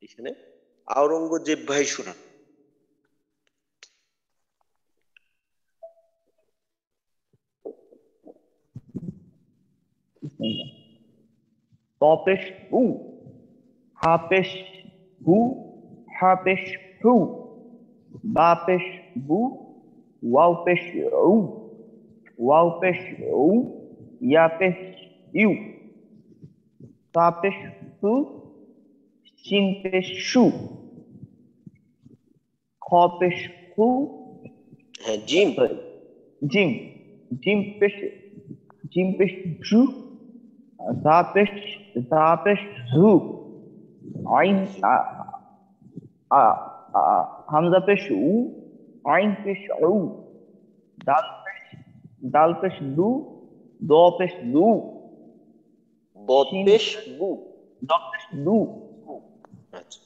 এখানে আওরঙ্গজেব ভাই শোনান। তপেশ উ, হাপেশ হু, হাপেশ হু, বাপেশ বু, ওয়াও পেশ উ, ওয়াও পেশ উ, ইয়া পেশ ইউ, তা পেশ সু, শিন পেশ সু, খ পেশ হু, হ্যাঁ জিম, জিম, জিম পেশ, জিম পেশ জু, ঝা পেশ, ঝা পেশ ঝু, আইন হামজা পেশ উ, আইন পেশ উ, দাল পেশ দু, দ পেশ দু, বদ শিন পেশ বু। দ পেশ দু, আচ্ছা,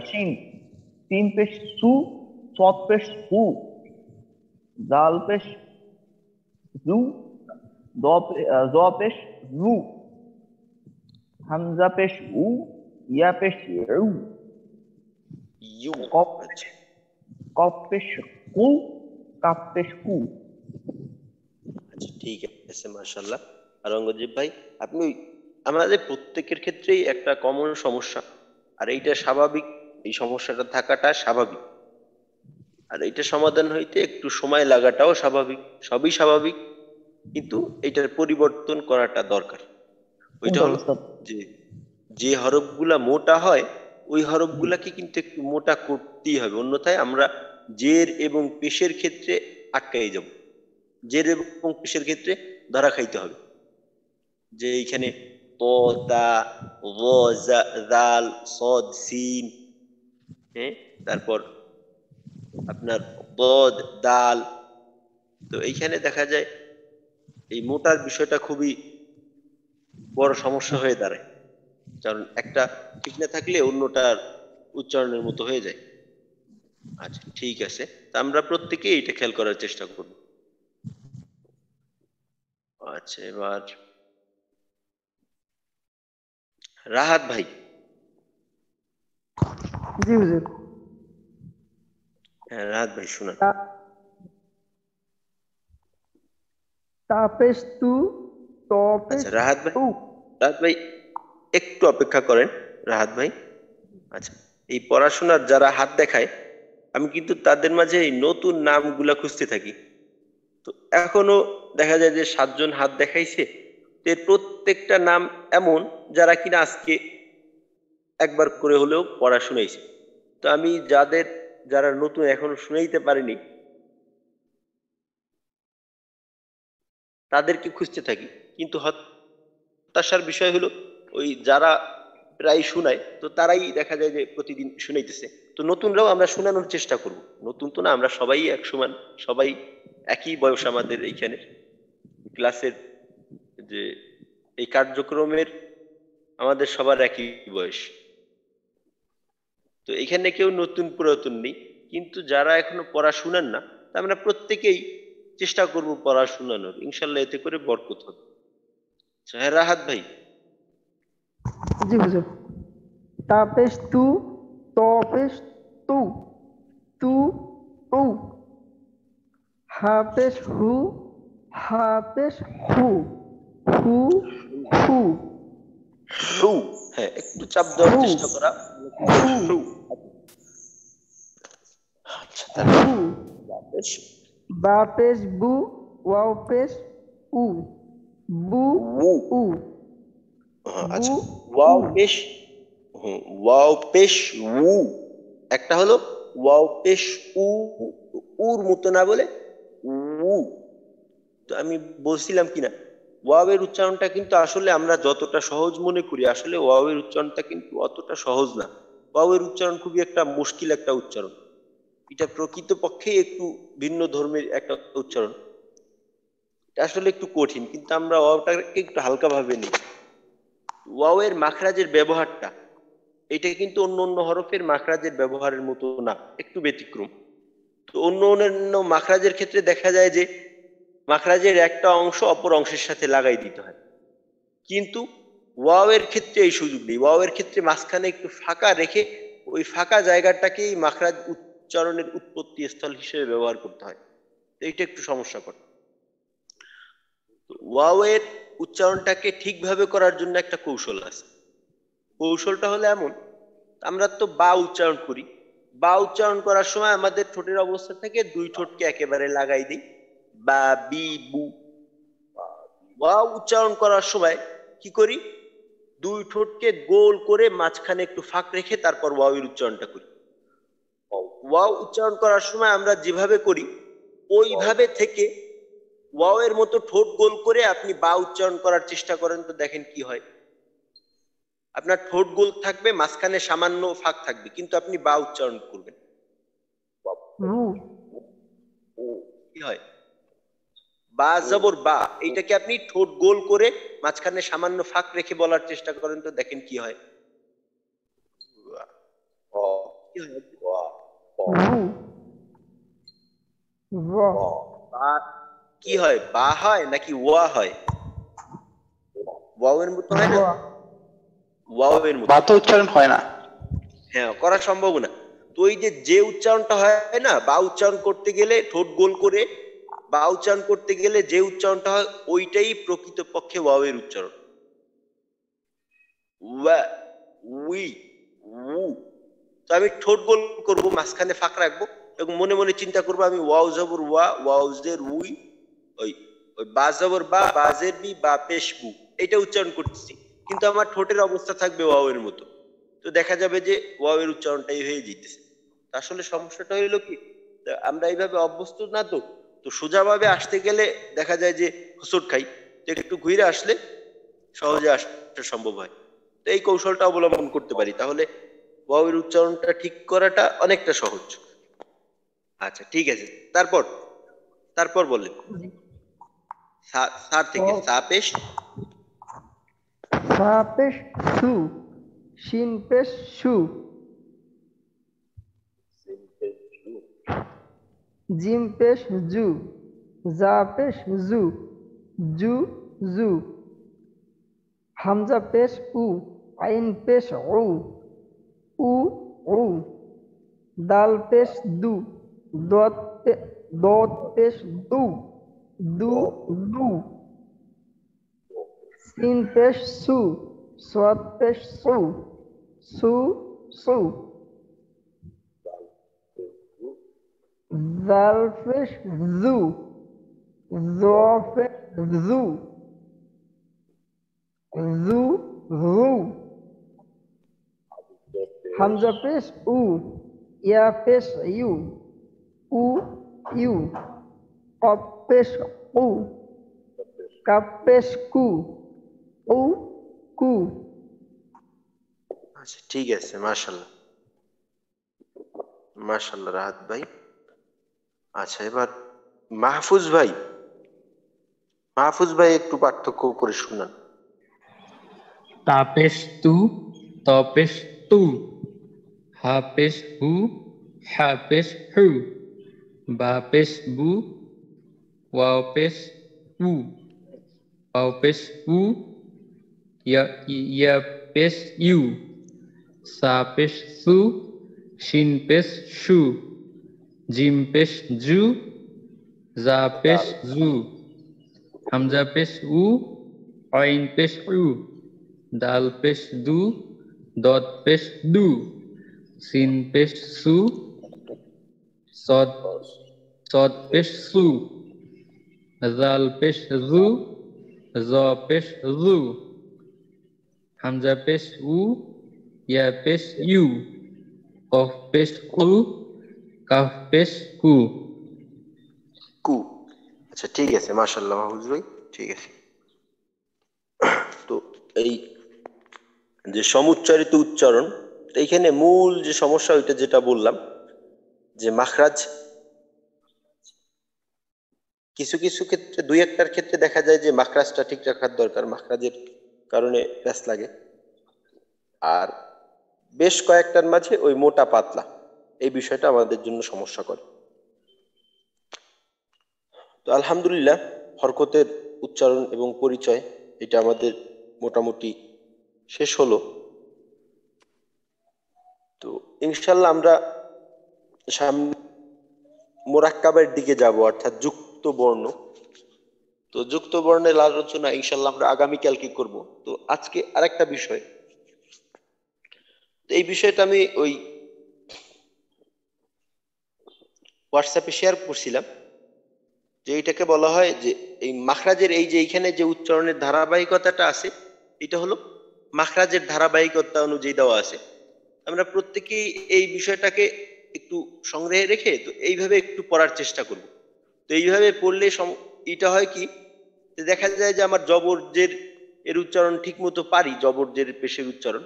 শিন তিন পেশ সু, সৎ পেশ সু, জাল পেশ জু, দ পেশ জু, হামজা পেশ উ, ইয়া পেশ ইউ, ইউ। কফ আচ্ছা কফ পেশ কু, কাফ পেশ কু। আচ্ছা ঠিক আছে, মাশাআল্লাহ। আর রঙ্গজিৎ ভাই, আপনি আমাদের প্রত্যেকের ক্ষেত্রেই একটা কমন সমস্যা, আর এইটা স্বাভাবিক, এই সমস্যাটা থাকাটা স্বাভাবিক, আর এইটা সমাধান হইতে একটু সময় লাগাটাও স্বাভাবিক, সবই স্বাভাবিক, কিন্তু এটার পরিবর্তন করাটা দরকার। ওইটা কোনটা হলো উস্তাদ? যে যে হরফগুলা মোটা হয় ওই হরফগুলাকে কিন্তু একটু মোটা করতেই হবে, অন্যথায় আমরা জের এবং পেশের ক্ষেত্রে আটকাই যাব। জের এবং পেশের ক্ষেত্রে ধরা খাইতে হবে, যে এইখানে ত, তা, য, জাল, সদ, সিন, হ্যাঁ, তারপর আপনার বদ, দাল। তো এইখানে দেখা যায় এই মোটার বিষয়টা খুবই বড় সমস্যা হয়ে দাঁড়ায়, কারণ একটা ঠিক না থাকলে অন্যটার উচ্চারণের মতো হয়ে যায়। আচ্ছা ঠিক আছে, তা আমরা প্রত্যেকেই এটা খেয়াল করার চেষ্টা করব। আচ্ছা এবার রাহাত ভাই। জি হুজুর। হ্যাঁ রাহাত ভাই শোনান। তা পেশ তু, ত পেশ আচ্ছা রাহাত ভাই, তু। রাহাত ভাই একটু অপেক্ষা করেন রাহাত ভাই। আচ্ছা, এই পড়াশোনার যারা হাত দেখায় আমি কিন্তু তাদের মাঝে এই নতুন নামগুলা খুঁজতে থাকি। তো এখনো দেখা যায় যে 7 জন হাত দেখাইছে, তো এর প্রত্যেকটা নাম এমন যারা কিনা আজকে একবার করে হলেও পড়া শুনাইছে। তো আমি যারা নতুন এখনো শুনাইতে পারিনি তাদেরকে খুঁজতে থাকি, কিন্তু হতাশার বিষয় হলো ওই যারা প্রায় শুনায় তো তারাই দেখা যায় যে প্রতিদিন শুনাইতেছে। তো নতুনরাও আমরা শোনানোর চেষ্টা করব, নতুন তো না, আমরা সবাই এক সমান, সবাই একই বয়স, আমাদের এইখানে ক্লাসের যে এই কার্যক্রমের আমাদের সবার একই বয়স। তো এখানে কেউ নতুন পুরাতন নেই, কিন্তু যারা এখনো পড়া শুনান না তা আমরা প্রত্যেকেই চেষ্টা করব পড়া শোনানোর, ইনশাল্লাহ এতে করে বরকত হবে। রাহাত ভাই। জি হুজুর। তা পেশ তু, ত পেশ তু, তু তু। হা পেশ হু, হা পেশ হু, হু হু। হু, হ্যাঁ একটু চাপ দেওয়ার হু চেষ্টা করা। হু হু। আচ্ছা তারপর হু। বা পেশ বু, ওয়াও পেশ উ, বু উ। উ, বু আচ্ছা ওয়াও উ। পেশ, ওয়াও পেশ উ, একটা হলো ওয়াও পেশ উ, উর মতো না বলে উ। তো আমি বলছিলাম কিনা ওয়াওয়ের উচ্চারণটা কিন্তু আসলে আমরা যতটা সহজ মনে করি, আসলে ওয়াওয়ের উচ্চারণটা কিন্তু অতটা সহজ না। ওয়াওয়ের উচ্চারণ খুবই একটা মুশকিল একটা উচ্চারণ, এটা প্রকৃতপক্ষে একটু ভিন্ন ধর্মের একটা উচ্চারণ, এটা আসলে একটু কঠিন, কিন্তু আমরা ওয়াওটাকে একটু হালকা ভাবে নিই। ওয়াওয়ের মাখরাজের ব্যবহারটা এটা কিন্তু অন্য অন্য হরফের মাখরাজের ব্যবহারের মতো না, একটু ব্যতিক্রম। তো অন্যান্য মাখরাজের ক্ষেত্রে দেখা যায় যে মাখরাজের একটা অংশ অপর অংশের সাথে লাগাই দিতে হয়, কিন্তু ওয়াওয়ের ক্ষেত্রে এই সুযোগ নেই। ওয়াওয়ের ক্ষেত্রে মাঝখানে একটু ফাঁকা রেখে ওই ফাঁকা জায়গাটাকেই মাখরাজ উচ্চারণের উৎপত্তি স্থল হিসেবে ব্যবহার করতে হয়, তো এইটা একটু সমস্যাকর। ওয়াওয়ের উচ্চারণটাকে ঠিকভাবে করার জন্য একটা কৌশল আছে। কৌশলটা হলো এমন, আমরা তো বা উচ্চারণ করি, বা উচ্চারণ করার সময় আমাদের ঠোঁটের অবস্থা থেকে দুই ঠোঁটকে একেবারে লাগাই দিই, বা বি বু। ওয়া উচ্চারণ করার সময় কি করি, দুই ঠোঁটকে গোল করে মাঝখানে একটু ফাঁক রেখে তারপর ওয়াওয়ের উচ্চারণটা করি। ওয়াও উচ্চারণ করার সময় আমরা যেভাবে করি ওইভাবে থেকে ওয়াওয়ের মতো ঠোঁট গোল করে আপনি বা উচ্চারণ করার চেষ্টা করেন, তো দেখেন কি হয়। আপনার ঠোঁট গোল থাকবে, মাঝখানে সামান্য ফাঁক থাকবে, কিন্তু আপনি বা উচ্চারণ করবেন, কি হয়, বা জবর বা, এইটাকে আপনি ঠোঁট গোল করে মাঝখানে সামান্য ফাঁক রেখে বলার চেষ্টা করেন, তো দেখেন কি হয়। কি হয়? কি হয়, বা হয় নাকি ওয়া হয়? ওয়াওয়ের মতো হয় না? ওয়াওয়ের মতো। বা তো উচ্চারণ হয় না। হ্যাঁ, করা সম্ভব না। তো ওই যে উচ্চারণটা হয় না, বা উচ্চারণ করতে গেলে ঠোঁট গোল করে বা উচ্চারণ করতে গেলে যে উচ্চারণটা হয় ওইটাই প্রকৃতপক্ষে ওয়াওয়ের উচ্চারণ। ওয়া, উই, উ। তো আমি ঠোঁট গোল করবো, মাঝখানে ফাঁক রাখবো এবং মনে মনে চিন্তা করবো আমি ওয়াও জবর ওয়া, ওয়াও জের উই, ওই ওই বা জবর বা, বা জের বি, বা পেশ বু, এটা উচ্চারণ করতেছি, কিন্তু আমার ঠোঁটের অবস্থা থাকবে ওয়াওয়ের মতো। তো দেখা যাবে যে ওয়াওয়ের উচ্চারণটাই হয়ে যেতেছে। আসলে সমস্যাটা হইলো কি, আমরা এইভাবে অভ্যস্ত না, তো তো সোজাভাবে আসতে গেলে দেখা যায় যে হোঁচট খাই। তো একটু ঘুরে আসলে সহজে আসা সম্ভব হয়। তো এই কৌশলটা অবলম্বন করতে পারি, তাহলে ওয়াওয়ের উচ্চারণটা ঠিক করাটা অনেকটা সহজ। আচ্ছা ঠিক আছে, তারপর তারপর বললেন সার থেকে সা পেশ সা পেশ সু, শিন পেশ সু, জিম পেশ জু, জা পেশ জু, জু জু, হামজা পেশ উ, আইন পেশ উ, উ উ, দাল পেশ দু, দত পেশ দু, দু দু, সিন পেশ সু, সাদ পেশ সু, সু সু, জাল পেশ জু, জ পেশ জু, জু জু, হামজা পেশ উ, ইয়া পেশ ইউ, উ ইউ, কফ পেশ উ, কাপ পেশ কু, উ কু। আচ্ছা ঠিক আছে, মাশাআল্লাহ মাশাআল্লাহ রাহাত ভাই। আচ্ছা এবার মাহফুজ ভাই, মাহফুজ ভাই একটু পার্থক্য করে শুনান। তাপেশ তু, তপেশ তু, হাপেশ হু, হাপেশ হু, বাপেশ বু, ওয়াপেশ উ, ওয়াপেশ উ, ইয়াপেশ ইউ, সাপেশ সু, শিনপেশ সু, জিমপেশ জু, জাপেশ জু, হামজা পেশ উ, আইন পেশ উ, দাল পেশ দু, দত পেশ দু, সিন পেশ সু, সদ পেশ সু, জাল পেশ জু, জ পেশ জু, হামজা পেশ উ, ইয়া পেশ ইউ, কফ পেশ কু, কাফ পেশ কু। কু। আচ্ছা ঠিক আছে, মাশাআল্লাহ মাহফুজ ভাই, ঠিক আছে। তো এই যে সমুচ্চারিত উচ্চারণ, এইখানে মূল যে সমস্যা ওইটা যেটা বললাম যে মাখরাজ, কিছু কিছু ক্ষেত্রে দুই একটার ক্ষেত্রে দেখা যায় যে মাখরাজটা ঠিক রাখার দরকার, মাখরাজের কারণে প্যাঁচ লাগে, আর বেশ কয়েকটার মাঝে ওই মোটা পাতলা এই বিষয়টা আমাদের জন্য সমস্যা করে। তো আলহামদুলিল্লাহ হরকতের উচ্চারণ এবং পরিচয় এটা আমাদের মোটামুটি শেষ হলো। তো ইনশাল্লাহ আমরা সামনে মোরাক্কাবের দিকে যাব, অর্থাৎ যুক্ত বর্ণ। তো যুক্ত বর্ণের আলোচনা ইনশাল্লাহ আমরা আগামীকালকে করব। তো আজকে আরেকটা বিষয়, এই বিষয়টা আমি ওই হোয়াটসঅ্যাপে শেয়ার করছিলাম, যে এইটাকে বলা হয় যে এই মাখরাজের এই যে এইখানে যে উচ্চারণের ধারাবাহিকতাটা আছে, এটা হলো মাখরাজের ধারাবাহিকতা অনুযায়ী দেওয়া আছে। আমরা প্রত্যেকেই এই বিষয়টাকে একটু সংগ্রহে রেখে তো এইভাবে একটু পড়ার চেষ্টা করব। তো এইভাবে পড়লে এটা হয় কি, দেখা যায় যে আমার জবরজের এর উচ্চারণ ঠিক মতো পারি, জবরজের পেশের উচ্চারণ,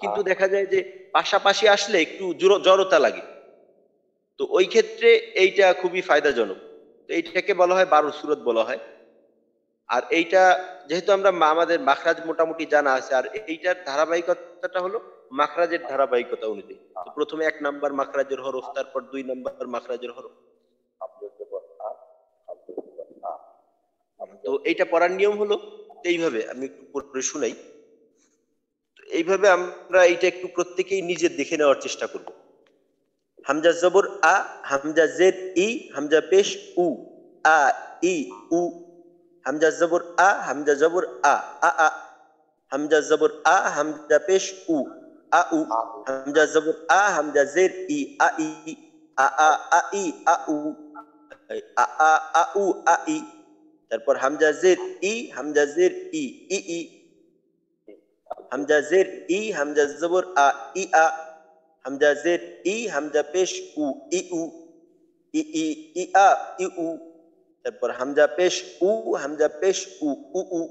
কিন্তু দেখা যায় যে পাশাপাশি আসলে একটু জড়তা লাগে। তো ওই ক্ষেত্রে এইটা খুবই ফায়দাজনক। তো এইটাকে বলা হয় 12 সূরত বলা হয়। আর এইটা যেহেতু আমরা আমাদের মাখরাজ মোটামুটি জানা আছে, আর এইটার ধারাবাহিকতাটা হলো মাখরাজের ধারাবাহিকতা অনুযায়ী। তো প্রথমে 1 নাম্বার মাখরাজের হরফ, তারপর 2 নাম্বার মাখরাজের হরফ। তো এইটা পড়ার নিয়ম হলো এইভাবে, আমি একটু পড়ে শুনাই। এইভাবে আমরা এটা একটু প্রত্যেকেই নিজে দেখে নেওয়ার চেষ্টা করব। হামজা জবর আ, হামজা জের ই, হামজা পেশ উ, আ ই উ, হামজা জবর আ, হামজা জবর আ, আ আ, হামজা জবর আ, হামজা পেশ উ, আ উ, হামজা জবর আ, হামজা জের ই, আ ই, আ আ, আ ই, আ উ, আ আ, আ উ, আ ই। তারপর হামজা জের ই, হামজা জের ই, ই ই, হামজা জের ই, হামজা জবর আ, ই আ, হামজা জের ই, হামজা পেশ উ, ই উ, ই ই, ই আ, ই উ। তারপর হামজা পেশ উ, হামজা পেশ উ, উ উ,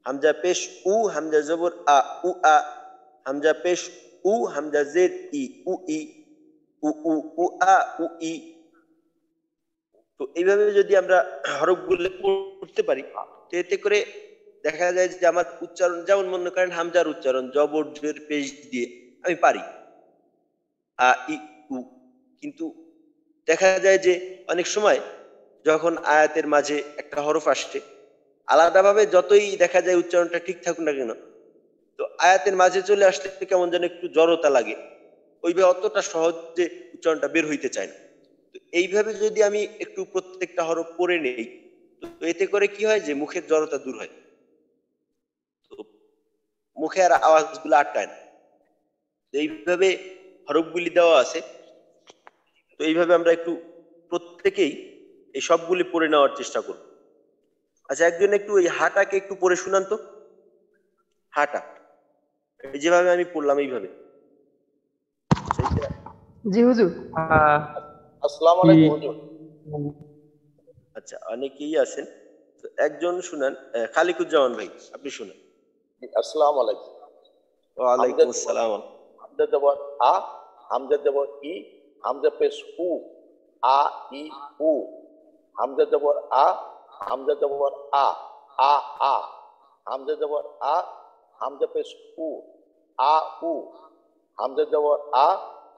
হামজা পেশ উ, হামজা জবর আ, উ আ, হামজা পেশ উ, হামজা জের ই, উ ই, উ উ, উ আ, উ ই। তো এইভাবে যদি আমরা হরফগুলো পড়তে পারি, তো এতে করে দেখা যায় যে আমার উচ্চারণ, যেমন মনে করেন হামজার উচ্চারণ জবর জের পেশ দিয়ে আমি পারি, আ ই উ। কিন্তু দেখা যায় যে অনেক সময় যখন আয়াতের মাঝে একটা হরফ আসছে, আলাদাভাবে যতই দেখা যায় উচ্চারণটা ঠিক থাকুক না কেন, তো আয়াতের মাঝে চলে আসলে কেমন যেন একটু জড়তা লাগে, ওইভাবে অতটা সহজে উচ্চারণটা বের হইতে চায় না। তো এইভাবে যদি আমি একটু প্রত্যেকটা হরফ পড়ে নেই, তো এতে করে কি হয় যে মুখের জড়তা দূর হয়, তো মুখে আর আওয়াজগুলো আটকায় না। এইভাবে হরফগুলি দেওয়া আছে, তো এইভাবে আমরা একটু প্রত্যেকেই এই সবগুলি পড়ে নেওয়ার চেষ্টা করব। আচ্ছা, একজন একটু এই হাটাকে একটু পড়ে শুনান তো। হাটা, এই যেভাবে আমি পড়লাম এইভাবে। জি হুজুর। আসসালামু আলাইকুম হুজুর। আচ্ছা, অনেকেই আছেন, তো একজন শুনান, খালিকুজ্জামান ভাই আপনি শুনান। আসসালামু আলাইকুম। ওয়ালাইকুম আসসালাম। হামজা জবর আ, হামজা জবর ই, হামজা পেশ উ, আ ই উ, হামজা জবর আ, হামজা জবর আ, আ আ, হামজা জবর আ, হামজা পেশ উ, আ উ, হামজা জবর আ,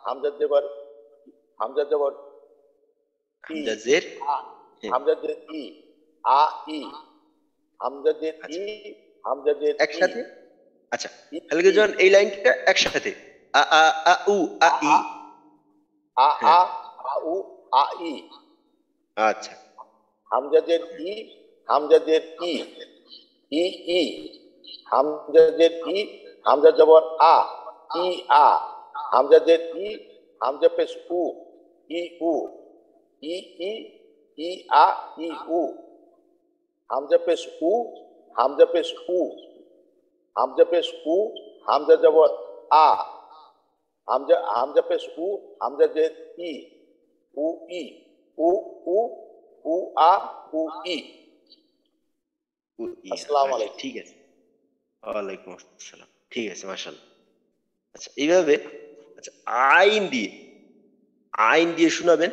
হামজা জবর, হামজা জবর ই, হামজা জের, হামজা জের ই, আ ই, হামজা জের ই, হামজা জের একসাথে। আচ্ছা, খালিকুজ্জামান এই লাইনটা একসাথে, আ আ, আ উ, আ ই, আ আ, আ উ, আ ই। আচ্ছা, হামজা জের ই, হামজা জের ই, ই ই, হামজা জের ই, হামজা জবর আ, ই আ, হামজা জের ই, হামজা পেশ উ, ই উ, ই ই, ই আ, ই উ, হামজা পেশ উ, হামজা পেশ উ, হামজা পেশ উ, হামজা জবর আ, হামজা, হামজা পেশ উ, হামজা জের ই, উ ই, উ উ, উ আ, উ ই। আসসালামু আলাইকুম। ঠিক আছে, ওয়ালাইকুম আসসালাম, ঠিক আছে, মাশাআল্লাহ। আচ্ছা, এইভাবে আচ্ছা আইন দিয়ে, আইন দিয়ে শোনাবেন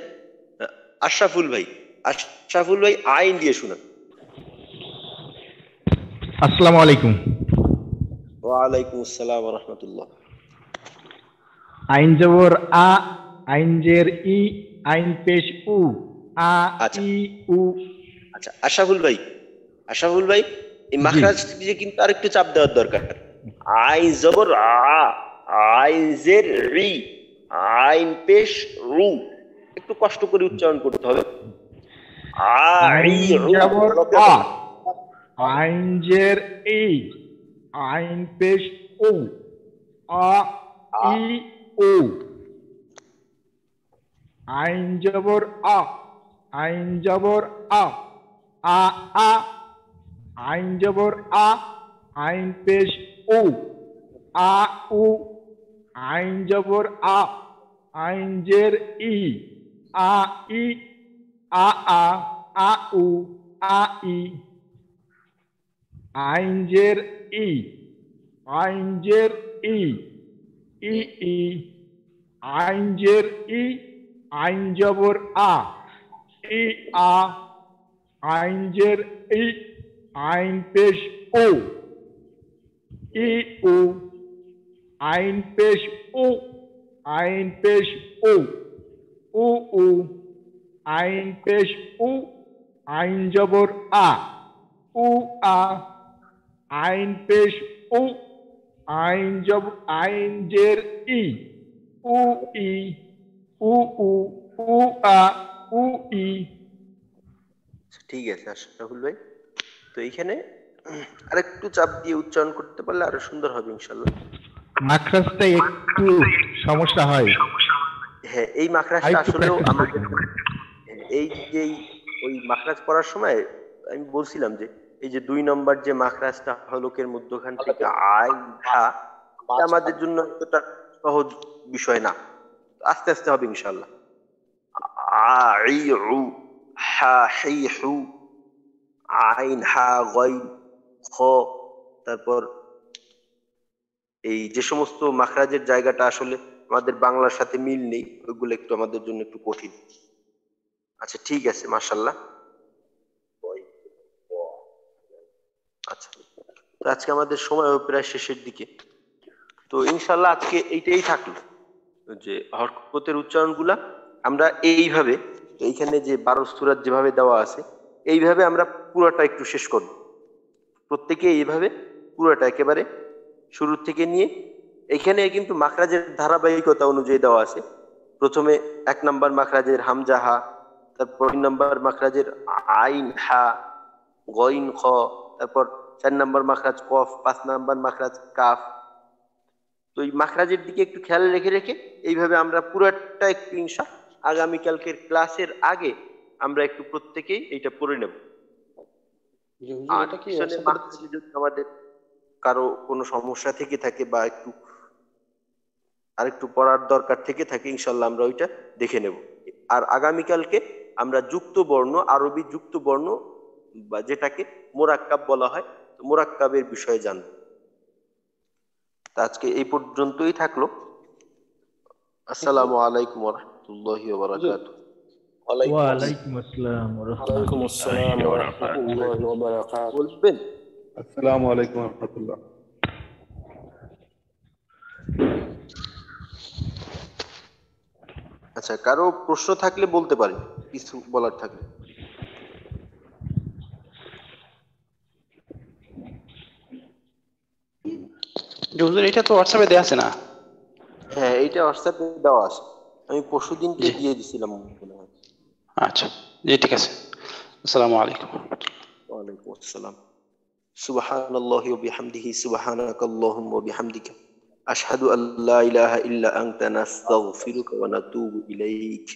আশরাফুল ভাই। আশরাফুল ভাই আইন দিয়ে শোনান। আসসালামু আলাইকুম। ওয়ালাইকুম আসসালাম ওয়া রাহমাতুল্লাহ। আইন জবর আ, আইন জের ই, আইন পেশ উ, আ ই উ। আচ্ছা আশরাফুল ভাই, আশরাফুল ভাই এই মাখরাজ দিয়ে কিন্তু আরেকটু চাপ দেওয়ার দরকার। আইন জবর আ, আইন জের রি, আইন পেশ রু, একটু কষ্ট করে উচ্চারণ করতে হবে। আইন জবর আ, আইন জের ই, আইন পেশ উ, আ ই উ। আইন জবর আ, আইন জবর আ, আ আ, আইন জবর আ, আইন পেশ উ, আ উ, আইন জবর আ, আইন জের ই, আ ই, আ আ, আ উ, আ ই। আইন জের ই, আইন জের ই, ই ই, আইন জের ই, আইন জবর আ, ই আ, আইন জের ই, আইন পেশ ও, ই উ, আইন পেশ উ, আইন পেশ উ, উ উ, আইন পেশ উ, আইন জবর আ, উ আ, আইন পেশ উ, আইন জের ই উ ই উ উ উ আ উ ই। ঠিক আছে আশরাফুল ভাই, তো এইখানে আরেকটু চাপ দিয়ে উচ্চারণ করতে পারলে আরো সুন্দর হবে ইনশাল্লাহ। মাখরাজটা একটু সমস্যা হয়। হ্যাঁ, এই মাখরাজটা আসলেও আমাদের এই যে ওই মাখরাজ পড়ার সময় আমি বলছিলাম যে এই যে 2 নম্বর যে মাখরাজটা হলকের মধ্যখান থেকে আইন হা, এটা আমাদের জন্য এতটা সহজ বিষয় না, আস্তে আস্তে হবে ইনশাআল্লাহ। আই উ হা হি হু আইন হা গাইন খ, তারপর এই যে সমস্ত মাখরাজের জায়গাটা আসলে আমাদের বাংলার সাথে মিল নেই, ওইগুলো একটু আমাদের জন্য একটু কঠিন। আচ্ছা ঠিক আছে, মাশাআল্লাহ। আচ্ছা, তো আজকে আমাদের সময় প্রায় শেষের দিকে, তো ইনশাআল্লাহ আজকে এইটাই থাকলো যে হরকতের উচ্চারণগুলা আমরা এইভাবে, এইখানে যে 12 সূরাত যেভাবে দেওয়া আছে এইভাবে আমরা পুরোটা একটু শেষ করব। প্রত্যেকে এইভাবে পুরোটা একেবারে শুরু থেকে নিয়ে, এখানে কিন্তু মাখরাজের ধারাবাহিকতা অনুযায়ী দেওয়া আছে। প্রথমে 1 নম্বর মাখরাজের হামজা হা, তারপর 2 নম্বর মাখরাজের আইন হা গইন খ, তারপর 4 নম্বর মাখরাজ কফ, 5 নম্বর মাখরাজ কাফ। তো এই মাখরাজের দিকে একটু খেয়াল রেখে রেখে এইভাবে আমরা পুরোটা একটু ইনশাআল্লাহ আগামীকালকের ক্লাসের আগে আমরা একটু প্রত্যেকেই এইটা পড়ে নেব। আর পিছনে মাখরাজে যদি আমাদের কারো কোনো সমস্যা থেকে থাকে বা একটু আরেকটু পড়ার দরকার থেকে থাকে ইনশাআল্লাহ আমরা ওইটা দেখে নেব। আর আগামীকালকে আমরা যুক্ত বর্ণ, আরবি যুক্ত বর্ণ বা যেটাকে মোরাক্কাব বলা হয়, মোরাক্কাবের বিষয়ে জানব। আজকে এই পর্যন্তই থাকলো। আসসালামু আলাইকুম ওয়া রাহমাতুল্লাহি ওয়া বারাকাতুহু। ওয়া আলাইকুম আসসালাম ওয়া রাহমাতুল্লাহি ওয়া বারাকাতুহু। বলবেন আসসালামু আলাইকুম ওয়া রাহমাতুল্লাহ। আচ্ছা, কারো প্রশ্ন থাকলে বলতে পারেন, কিছু বলার থাকলে। হুজুর এটা তো হোয়াটসঅ্যাপে দেয়া আছে না? হ্যাঁ, এইটা হোয়াটসঅ্যাপে দেওয়া আছে, আমি পরশুদিনকে দিয়ে দিছিলাম। আচ্ছা জি, ঠিক আছে। আসসালামু আলাইকুম। ওয়া আলাইকুম আসসালাম। সুবহানাল্লাহি ওয়া বিহামদিহি, সুবহানাকাল্লাহুম্মা ওয়া বিহামদিকা, আশহাদু আল্লা ইলাহা ইল্লা আনতা, নাস্তাগফিরুকা ওয়া নাতুবু ইলাইক।